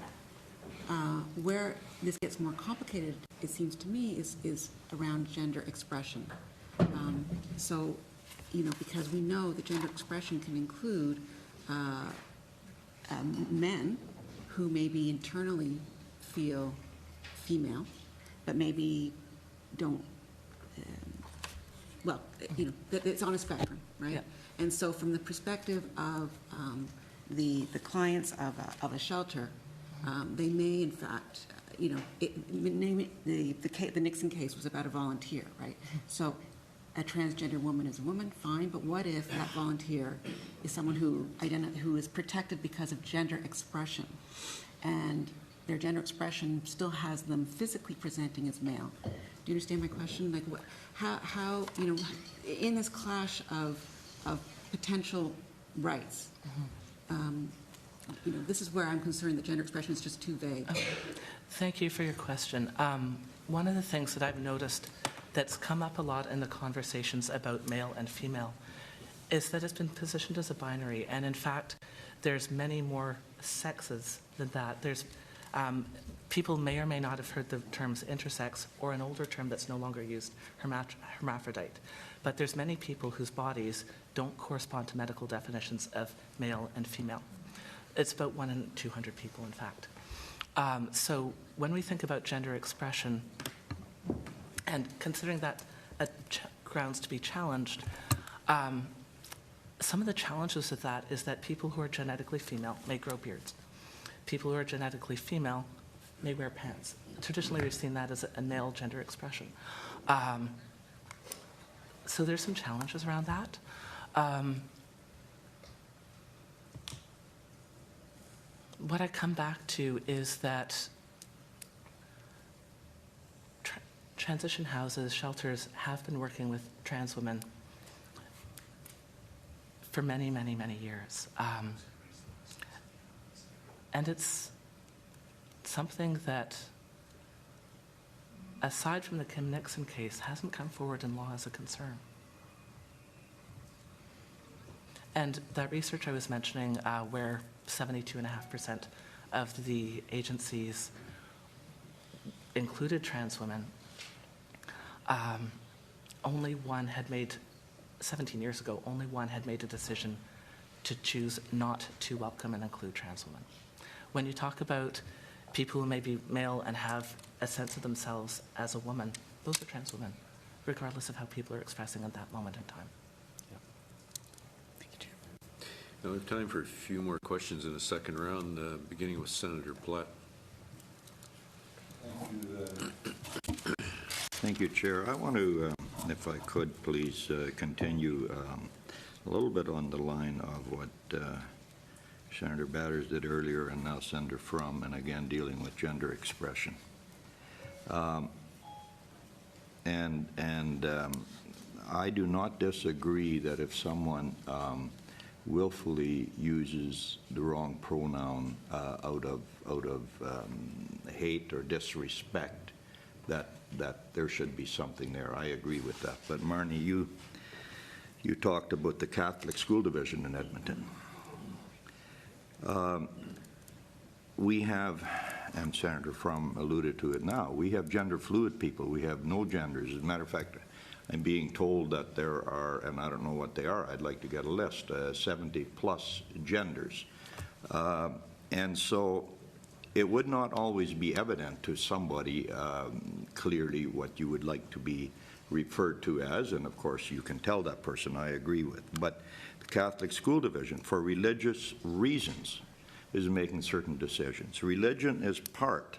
Where this gets more complicated, it seems to me, is around gender expression. So, because we know that gender expression can include men who maybe internally feel female, but maybe don't, it's on a spectrum, right? Yeah. And so from the perspective of the clients of a shelter, they may in fact, the Nixon case was about a volunteer, right? So a transgender woman is a woman, fine, but what if that volunteer is someone who is protected because of gender expression, and their gender expression still has them physically presenting as male? Do you understand my question? Like, how in this clash of potential rights, this is where I'm concerned that gender expression is just too vague. Okay. Thank you for your question. One of the things that I've noticed that's come up a lot in the conversations about male and female is that it's been positioned as a binary, and in fact, there's many more sexes than that. There's people may or may not have heard the terms intersex, or an older term that's no longer used, hermaphrodite. But there's many people whose bodies don't correspond to medical definitions of male and female. It's about 1 in 200 people, in fact. So when we think about gender expression, and considering that grounds to be challenged, some of the challenges with that is that people who are genetically female may grow beards. People who are genetically female may wear pants. Traditionally, we've seen that as a male gender expression. So there's some challenges around that. What I come back to is that transition houses, shelters have been working with trans women for many, many, many years. And it's something that, aside from the Kim Nixon case, hasn't come forward in law as a concern. And that research I was mentioning, where 72.5% of the agencies included trans women, only one had made, 17 years ago, only one had made a decision to choose not to welcome and include trans women. When you talk about people who may be male and have a sense of themselves as a woman, those are trans women, regardless of how people are expressing at that moment in time. Now we have time for a few more questions in the second round, beginning with Senator Platt. Thank you, Chair. I want to, if I could, please continue a little bit on the line of what Senator Batters did earlier and now Senator Frum, and again dealing with gender expression. I do not disagree that if someone willfully uses the wrong pronoun out of hate or disrespect, that there should be something there. I agree with that. But Marnie, you talked about the Catholic School Division in Edmonton. We have, and Senator Frum alluded to it now, we have gender fluid people. We have no genders. As a matter of fact, I'm being told that there are, and I don't know what they are, I'd like to get a list, 70 plus genders. And so it would not always be evident to somebody clearly what you would like to be referred to as, and of course you can tell that person I agree with. But the Catholic School Division, for religious reasons, is making certain decisions. Religion is part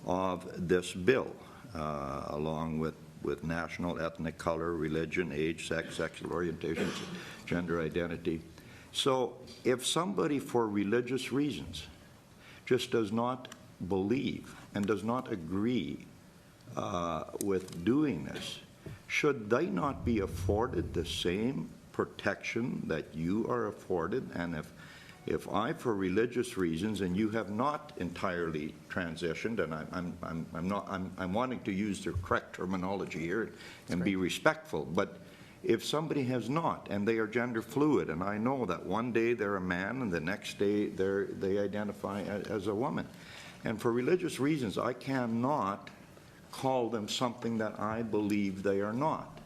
of this bill, along with national, ethnic, color, religion, age, sex, sexual orientation, gender identity. So if somebody for religious reasons just does not believe and does not agree with doing this, should they not be afforded the same protection that you are afforded? And if I, for religious reasons, and you have not entirely transitioned, and I'm wanting to use the correct terminology here and be respectful, but if somebody has not and they are gender fluid, and I know that one day they're a man and the next day they identify as a woman, and for religious reasons I cannot call them something that I believe they are not,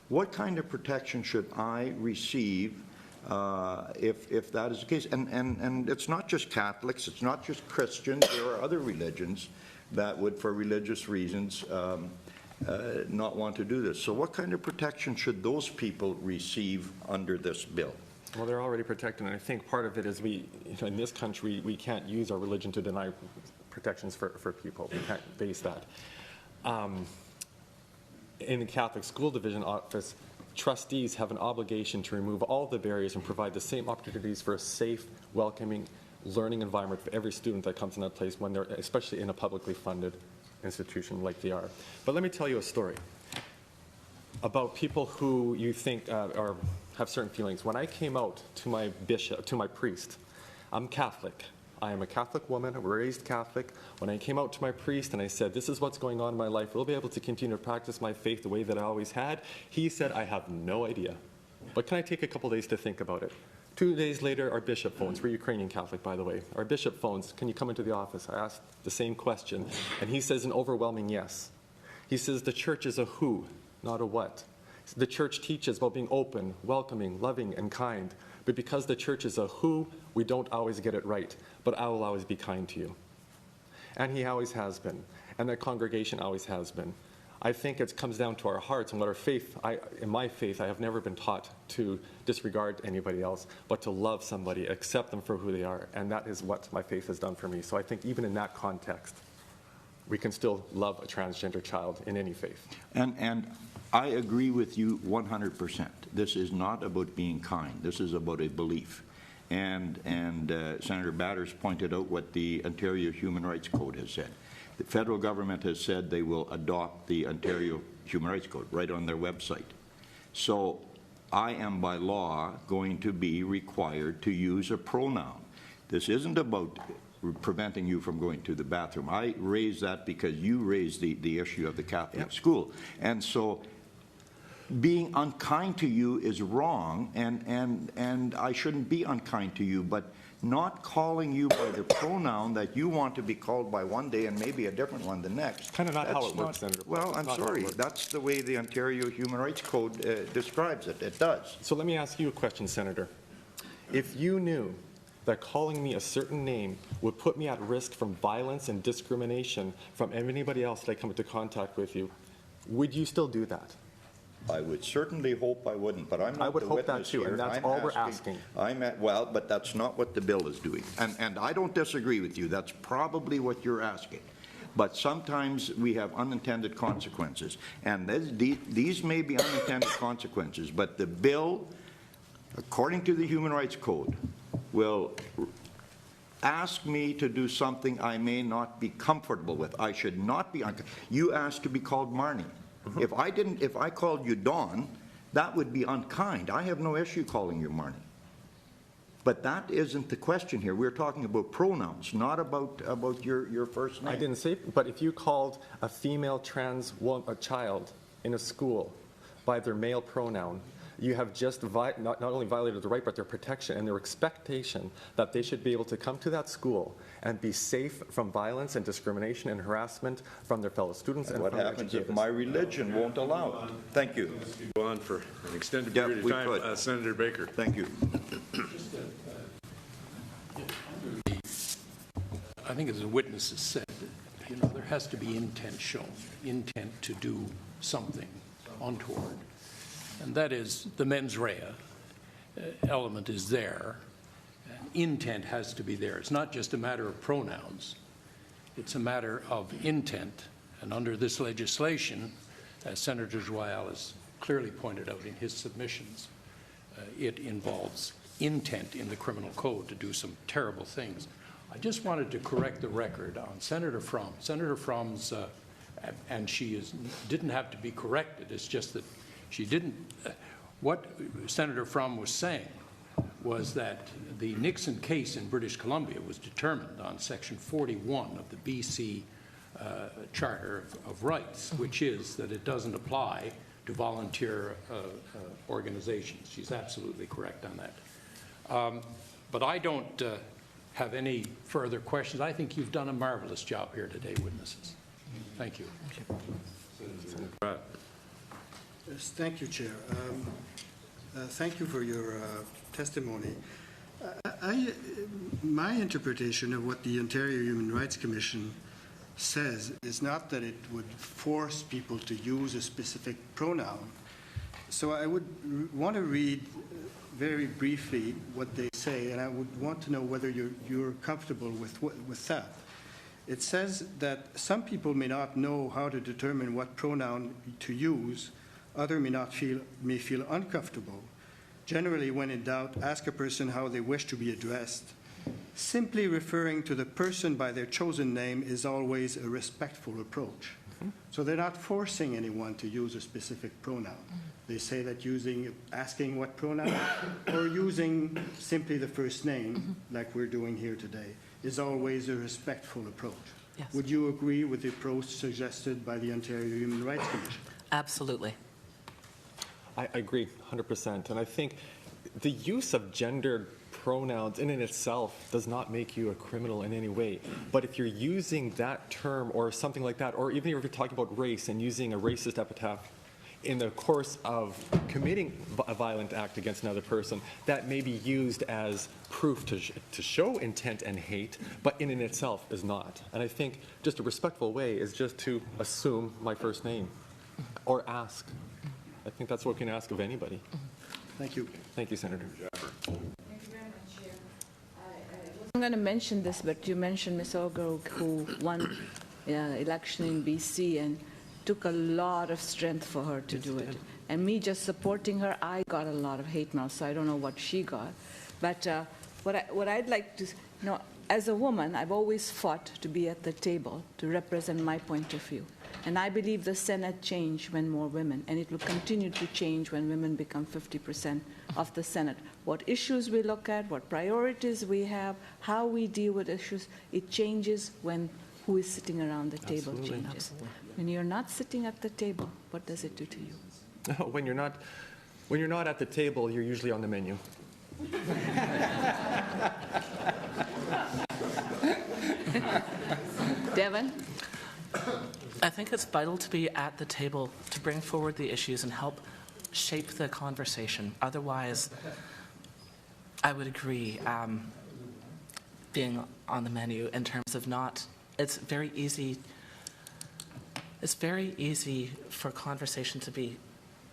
what kind of protection should I receive if that is the case? And it's not just Catholics, it's not just Christians, there are other religions that would, for religious reasons, not want to do this. So what kind of protection should those people receive under this bill? Well, they're already protected, and I think part of it is in this country, we can't use our religion to deny protections for people. We can't base that. In the Catholic School Division office, trustees have an obligation to remove all the barriers and provide the same opportunities for a safe, welcoming, learning environment for every student that comes in that place, when they're, especially in a publicly funded institution like they are. But let me tell you a story about people who you think have certain feelings. When I came out to my bishop, to my priest, I'm Catholic. I am a Catholic woman, raised Catholic. When I came out to my priest and I said, this is what's going on in my life, will I be able to continue to practice my faith the way that I always had? He said, I have no idea. But can I take a couple days to think about it? 2 days later, our bishop phones. We're Ukrainian Catholic, by the way. Our bishop phones, can you come into the office? I asked the same question, and he says an overwhelming yes. He says the church is a who, not a what. The church teaches about being open, welcoming, loving, and kind. But because the church is a who, we don't always get it right. But I will always be kind to you. And he always has been. And that congregation always has been. I think it comes down to our hearts and what our faith, in my faith, I have never been taught to disregard anybody else, but to love somebody, accept them for who they are. And that is what my faith has done for me. So I think even in that context, we can still love a transgender child in any faith. And I agree with you 100%. This is not about being kind. This is about a belief. And Senator Batters pointed out what the Ontario Human Rights Code has said. The federal government has said they will adopt the Ontario Human Rights Code right on their website. So I am by law going to be required to use a pronoun. This isn't about preventing you from going to the bathroom. I raised that because you raised the issue of the Catholic school. And so being unkind to you is wrong, and I shouldn't be unkind to you, but not calling you by the pronoun that you want to be called by one day and maybe a different one the next. Kind of not how That's it works, Senator. Well, I'm Not how it sorry. works. That's the way the Ontario Human Rights Code describes it. It does. So let me ask you a question, Senator. If you knew that calling me a certain name would put me at risk from violence and discrimination from anybody else that I come into contact with you, would you still do that? I would certainly hope I wouldn't, but I'm not I would the hope that witness too, and here. that's I'm all we're asking. Well, but that's not what the bill is doing. And I don't disagree with you. That's probably what you're asking. But sometimes we have unintended consequences. And these may be unintended consequences, but the bill, according to the Human Rights Code, will ask me to do something I may not be comfortable with. I should not be. You asked to be called Marnie. If I called you Dawn, that would be unkind. I have no issue calling you Marnie. But that isn't the question here. We're talking about pronouns, not about your first name. I didn't say, but if you called a female trans a child in a school by their male pronoun, you have just not only violated the right, but their protection and their expectation that they should be able to come to that school and be safe from violence and discrimination and harassment from their fellow students and what from their happens if educators. my religion won't allow it? Thank you. Go on for an extended period of we time. could. Senator Baker. Thank you. I think as the witnesses said, there has to be intent shown, intent to do something untoward. And that is the mens rea element is there. And intent has to be there. It's not just a matter of pronouns. It's a matter of intent. And under this legislation, as Senator Joyal has clearly pointed out in his submissions, it involves intent in the criminal code to do some terrible things. I just wanted to correct the record on Senator Fromm. Senator Fromm's, and she didn't have to be corrected. It's just that she didn't. What Senator Fromm was saying was that the Nixon case in British Columbia was determined on Section 41 of the BC Charter of Rights, which is that it doesn't apply to volunteer organizations. She's absolutely correct on that. But I don't have any further questions. I think you've done a marvelous job here today, witnesses. Thank you. Yes, thank you, Chair. Thank you for your testimony. My interpretation of what the Ontario Human Rights Commission says is not that it would force people to use a specific pronoun. So I would want to read very briefly what they say, and I would want to know whether you're comfortable with that. It says that some people may not know how to determine what pronoun to use. Others may feel uncomfortable. Generally, when in doubt, ask a person how they wish to be addressed. Simply referring to the person by their chosen name is always a respectful approach. So they're not forcing anyone to use a specific pronoun. They say that asking what pronoun or using simply the first name, like we're doing here today, is always a respectful approach. Yes. Would you agree with the approach suggested by the Ontario Human Rights Commission? Absolutely. I agree 100%. And I think the use of gendered pronouns in and itself does not make you a criminal in any way. But if you're using that term or something like that, or even if you're talking about race and using a racist epithet in the course of committing a violent act against another person, that may be used as proof to show intent and hate, but in and itself is not. And I think just a respectful way is just to assume my first name or ask. I think that's what we can ask of anybody. Thank you. Thank you, Senator. I'm going to mention this, but you mentioned Ms. Ogo, who won election in BC, and took a lot of strength for her to do it. And me just supporting her, I got a lot of hate mail, so I don't know what she got. But what I'd like to know, as a woman, I've always fought to be at the table to represent my point of view. And I believe the Senate changed when more women, and it will continue to change when women become 50% of the Senate. What issues we look at, what priorities we have, how we deal with issues, it changes when who is sitting around the table changes. When you're not sitting at the table, what does it do to you? When you're not at the table, you're usually on the menu. Devon? I think it's vital to be at the table to bring forward the issues and help shape the conversation. Otherwise, I would agree, being on the menu in terms of not, it's very easy for conversation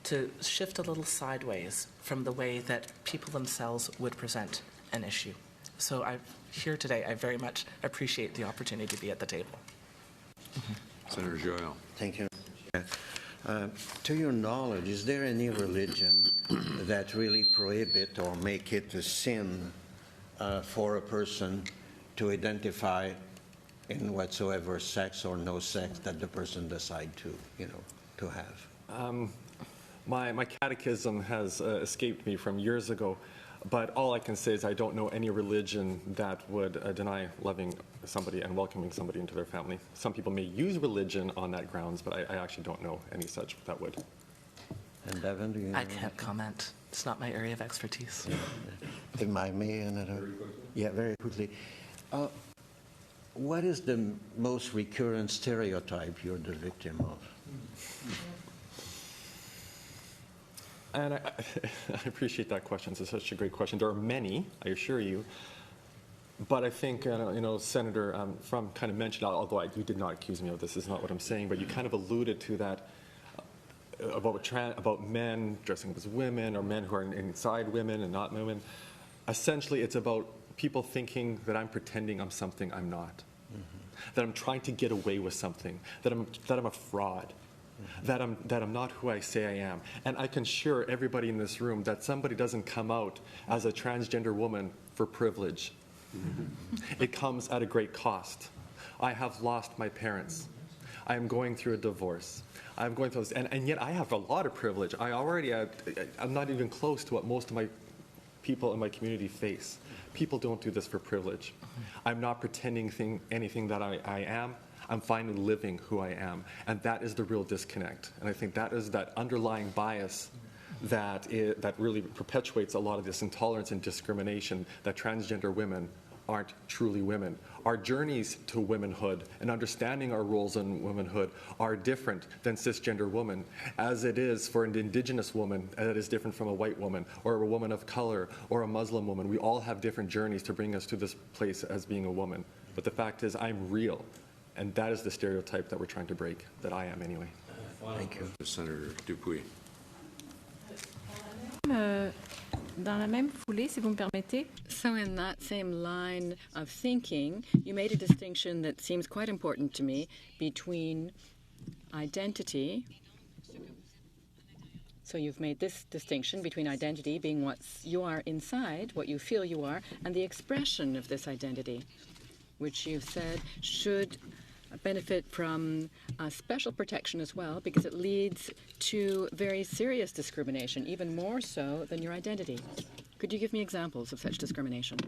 to shift a little sideways from the way that people themselves would present an issue. So here today, I very much appreciate the opportunity to be at the table. Senator Joyal. Thank you. To your knowledge, is there any religion that really prohibit or make it a sin for a person to identify in whatsoever sex or no sex that the person decide to have? My catechism has escaped me from years ago, but all I can say is I don't know any religion that would deny loving somebody and welcoming somebody into their family. Some people may use religion on that grounds, but I actually don't know any such that would. And Devin, do you know? I can't comment. It's not my area of expertise. If I may, yeah, very quickly. What is the most recurrent stereotype you're the victim of? And I appreciate that question. It's such a great question. There are many, I assure you. But I think, Senator From kind of mentioned, although you did not accuse me of this, is not what I'm saying, but you kind of alluded to that about men dressing up as women or men who are inside women and not women. Essentially, it's about people thinking that I'm pretending I'm something I'm not, that I'm trying to get away with something, that I'm a fraud. That I'm not who I say I am. And I can assure everybody in this room that somebody doesn't come out as a transgender woman for privilege. It comes at a great cost. I have lost my parents. I am going through a divorce. I'm going through this, and yet I have a lot of privilege. I'm not even close to what most of my people in my community face. People don't do this for privilege. I'm not pretending anything that I am. I'm finally living who I am. And that is the real disconnect. And I think that is that underlying bias that really perpetuates a lot of this intolerance and discrimination, that transgender women aren't truly women. Our journeys to womanhood and understanding our roles in womanhood are different than cisgender women, as it is for an Indigenous woman that is different from a white woman, or a woman of color, or a Muslim woman. We all have different journeys to bring us to this place as being a woman. But the fact is, I'm real. And that is the stereotype that we're trying to break, that I am anyway. Thank you. Senator Dupuy. Dans la même foulée, si vous me permettez. So in that same line of thinking, you made a distinction that seems quite important to me between identity. So you've made this distinction between identity being what you are inside, what you feel you are, and the expression of this identity, which you've said should benefit from special protection as well, because it leads to very serious discrimination, even more so than your identity. Could you give me examples of such discrimination?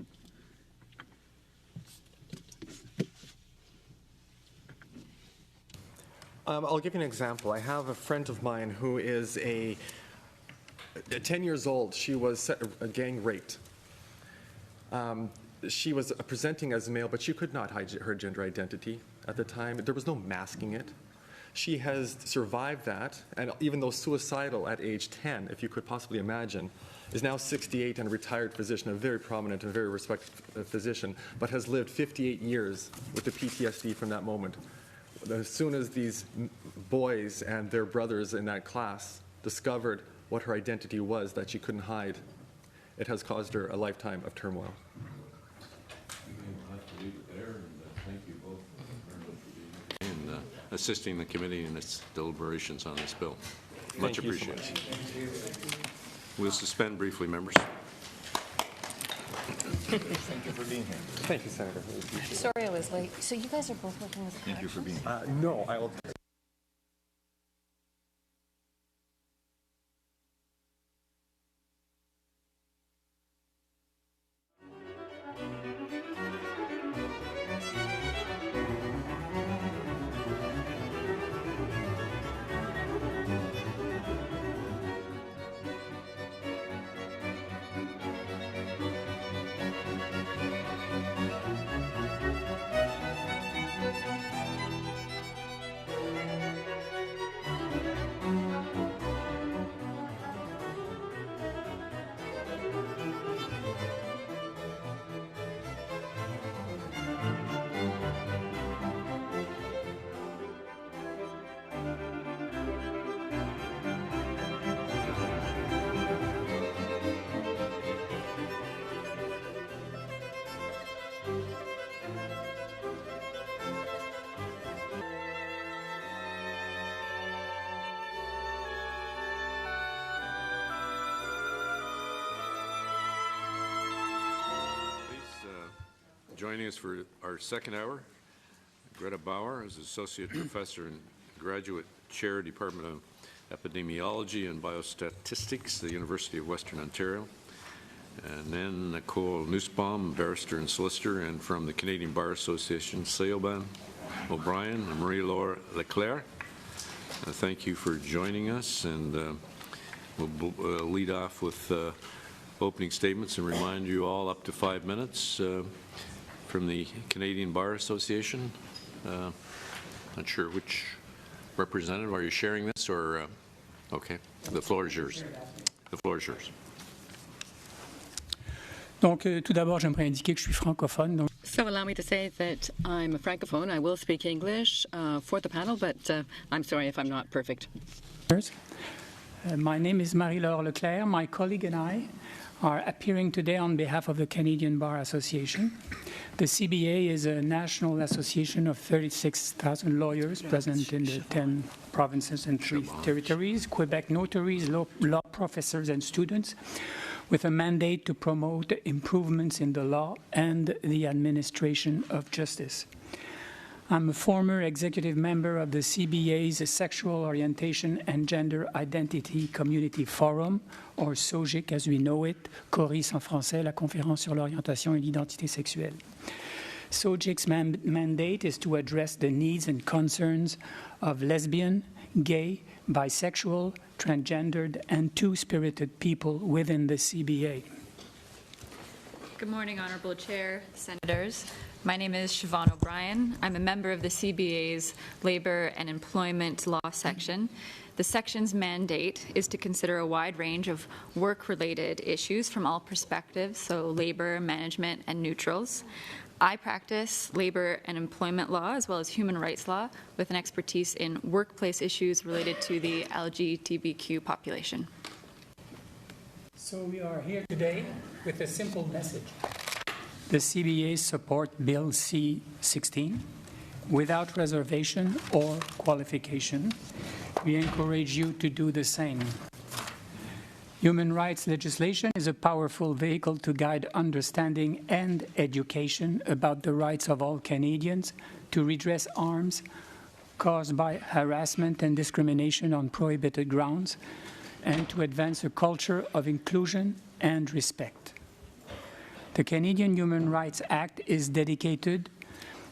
I'll give you an example. I have a friend of mine who is 10 years old. She was gang raped. She was presenting as male, but she could not hide her gender identity at the time. There was no masking it. She has survived that, and even though suicidal at age 10, if you could possibly imagine, is now 68 and a retired physician, a very prominent and very respected physician, but has lived 58 years with the PTSD from that moment. As soon as these boys and their brothers in that class discovered what her identity was that she couldn't hide, it has caused her a lifetime of turmoil. And assisting the committee in its deliberations on this bill. Much appreciated. We'll suspend briefly, members. Thank you for being here. Thank you, Senator. Sorry I was late. So you guys are both working with the Thank you for being corrections? here. No, I will. Joining us for our second hour, Greta Bauer is Associate Professor and Graduate Chair, Department of Epidemiology and Biostatistics, the University of Western Ontario. And then Nicole Nussbaum, barrister and solicitor, and from the Canadian Bar Association, Seoban O'Brien and Marie-Laure Leclerc. Thank you for joining us, and we'll lead off with opening statements and remind you all up to 5 minutes from the Canadian Bar Association. Not sure which representative. Are you sharing this, or okay? The floor is yours. The floor is yours. Donc, tout d'abord, j'aimerais indiquer que je suis francophone. Donc... So allow me to say that I'm a francophone. I will speak English for the panel, but I'm sorry if I'm not perfect. My name is Marie-Laure Leclerc. My colleague and I are appearing today on behalf of the Canadian Bar Association. The CBA is a national association of 36,000 lawyers present in the 10 provinces and 3 territories, Quebec notaries, law professors and students, with a mandate to promote improvements in the law and the administration of justice. I'm a former executive member of the CBA's Sexual Orientation and Gender Identity Community Forum, or SOGIC as we know it, CORIS en français, la Conférence sur l'orientation et l'identité sexuelle. SOGIC's mandate is to address the needs and concerns of lesbian, gay, bisexual, transgendered, and two-spirited people within the CBA. Good morning, Honorable Chair, Senators. My name is Siobhan O'Brien. I'm a member of the CBA's Labor and Employment Law section. The section's mandate is to consider a wide range of work-related issues from all perspectives, so labor, management, and neutrals. I practice labor and employment law as well as human rights law with an expertise in workplace issues related to the LGBTQ population. So we are here today with a simple message. The CBA support Bill C-16 without reservation or qualification. We encourage you to do the same. Human rights legislation is a powerful vehicle to guide understanding and education about the rights of all Canadians to redress harms caused by harassment and discrimination on prohibited grounds, and to advance a culture of inclusion and respect. The Canadian Human Rights Act is dedicated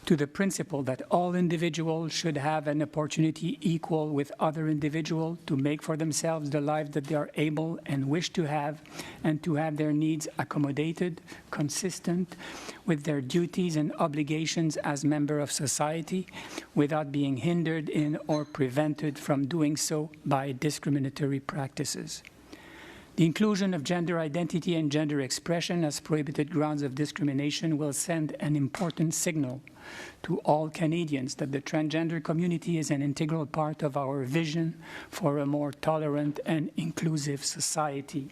to the principle that all individuals should have an opportunity equal with other individuals to make for themselves the life that they are able and wish to have, and to have their needs accommodated, consistent with their duties and obligations as members of society, without being hindered in or prevented from doing so by discriminatory practices. The inclusion of gender identity and gender expression as prohibited grounds of discrimination will send an important signal to all Canadians that the transgender community is an integral part of our vision for a more tolerant and inclusive society.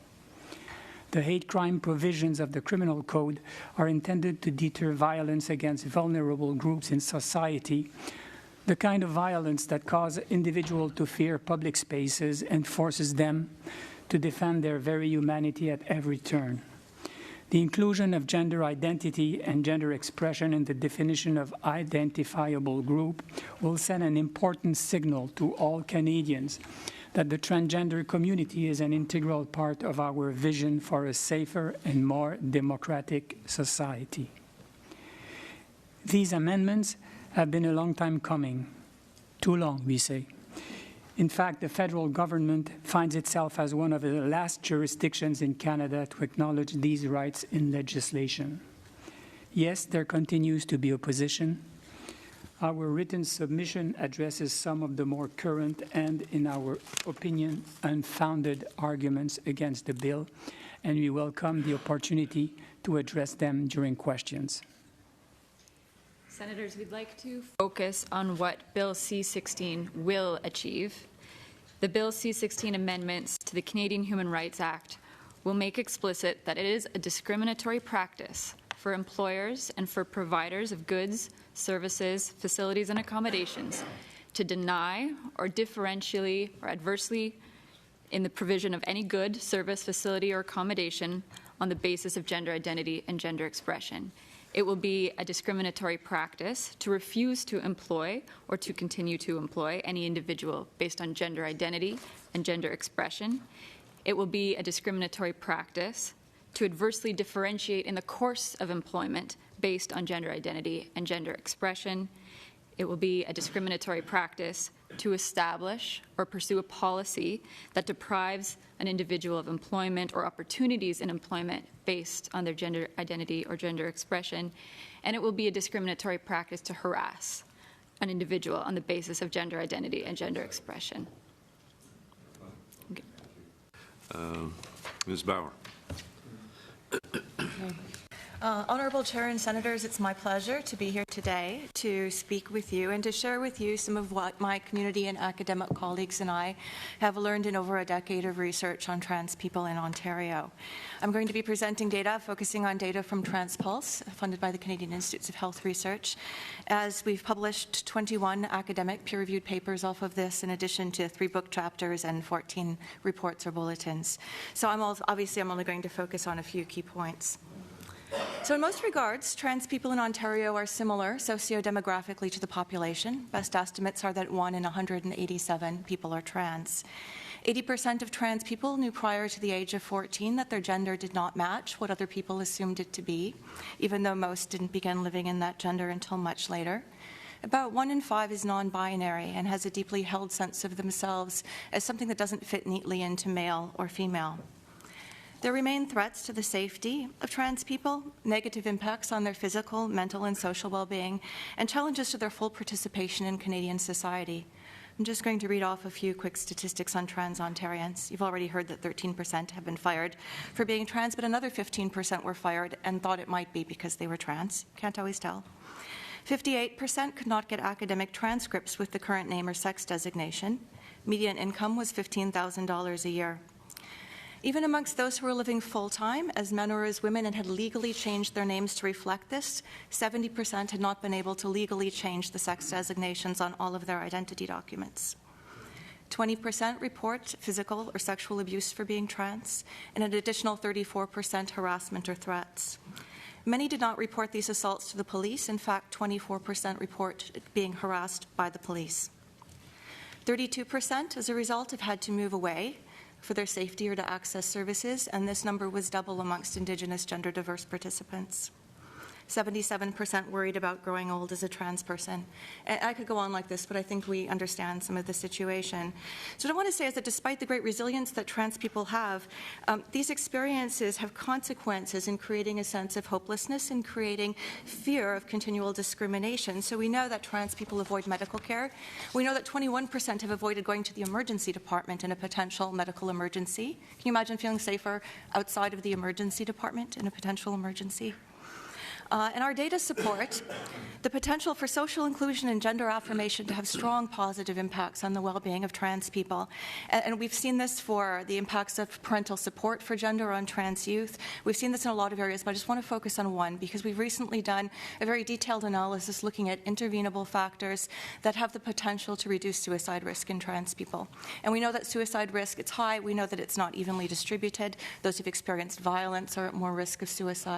The hate crime provisions of the Criminal Code are intended to deter violence against vulnerable groups in society, the kind of violence that causes individuals to fear public spaces and forces them to defend their very humanity at every turn. The inclusion of gender identity and gender expression in the definition of identifiable group will send an important signal to all Canadians that the transgender community is an integral part of our vision for a safer and more democratic society. These amendments have been a long time coming. Too long, we say. In fact, the federal government finds itself as one of the last jurisdictions in Canada to acknowledge these rights in legislation. Yes, there continues to be opposition. Our written submission addresses some of the more current and, in our opinion, unfounded arguments against the bill, and we welcome the opportunity to address them during questions. Senators, we'd like to focus on what Bill C-16 will achieve. The Bill C-16 amendments to the Canadian Human Rights Act will make explicit that it is a discriminatory practice for employers and for providers of goods, services, facilities, and accommodations to deny or differentially or adversely in the provision of any good, service, facility, or accommodation on the basis of gender identity and gender expression. It will be a discriminatory practice to refuse to employ or to continue to employ any individual based on gender identity and gender expression. It will be a discriminatory practice to adversely differentiate in the course of employment based on gender identity and gender expression. It will be a discriminatory practice to establish or pursue a policy that deprives an individual of employment or opportunities in employment based on their gender identity or gender expression. And it will be a discriminatory practice to harass an individual on the basis of gender identity and gender expression. Okay. Ms. Bauer. Honorable Chair and Senators, it's my pleasure to be here today to speak with you and to share with you some of what my community and academic colleagues and I have learned in over a decade of research on trans people in Ontario. I'm going to be presenting data focusing on data from TransPulse, funded by the Canadian Institutes of Health Research, as we've published 21 academic peer-reviewed papers off of this, in addition to 3 book chapters and 14 reports or bulletins. So I'm only going to focus on a few key points. So in most regards, trans people in Ontario are similar socio-demographically to the population. Best estimates are that 1 in 187 people are trans. 80% of trans people knew prior to the age of 14 that their gender did not match what other people assumed it to be, even though most didn't begin living in that gender until much later. About 1 in 5 is non-binary and has a deeply held sense of themselves as something that doesn't fit neatly into male or female. There remain threats to the safety of trans people, negative impacts on their physical, mental, and social well-being, and challenges to their full participation in Canadian society. I'm just going to read off a few quick statistics on trans Ontarians. You've already heard that 13% have been fired for being trans, but another 15% were fired and thought it might be because they were trans. Can't always tell. 58% could not get academic transcripts with the current name or sex designation. Median income was $15,000 a year. Even amongst those who were living full-time as men or as women and had legally changed their names to reflect this, 70% had not been able to legally change the sex designations on all of their identity documents. 20% report physical or sexual abuse for being trans, and an additional 34% harassment or threats. Many did not report these assaults to the police. In fact, 24% report being harassed by the police. 32% as a result have had to move away for their safety or to access services, and this number was double amongst Indigenous gender-diverse participants. 77% worried about growing old as a trans person. And I could go on like this, but I think we understand some of the situation. So what I want to say is that despite the great resilience that trans people have, these experiences have consequences in creating a sense of hopelessness and creating fear of continual discrimination. So we know that trans people avoid medical care. We know that 21% have avoided going to the emergency department in a potential medical emergency. Can you imagine feeling safer outside of the emergency department in a potential emergency? And our data support the potential for social inclusion and gender affirmation to have strong positive impacts on the well-being of trans people. And we've seen this for the impacts of parental support for gender on trans youth. We've seen this in a lot of areas, but I just want to focus on one because we've recently done a very detailed analysis looking at intervenable factors that have the potential to reduce suicide risk in trans people. And we know that suicide risk, it's high. We know that it's not evenly distributed. Those who've experienced violence are at more risk of suicide.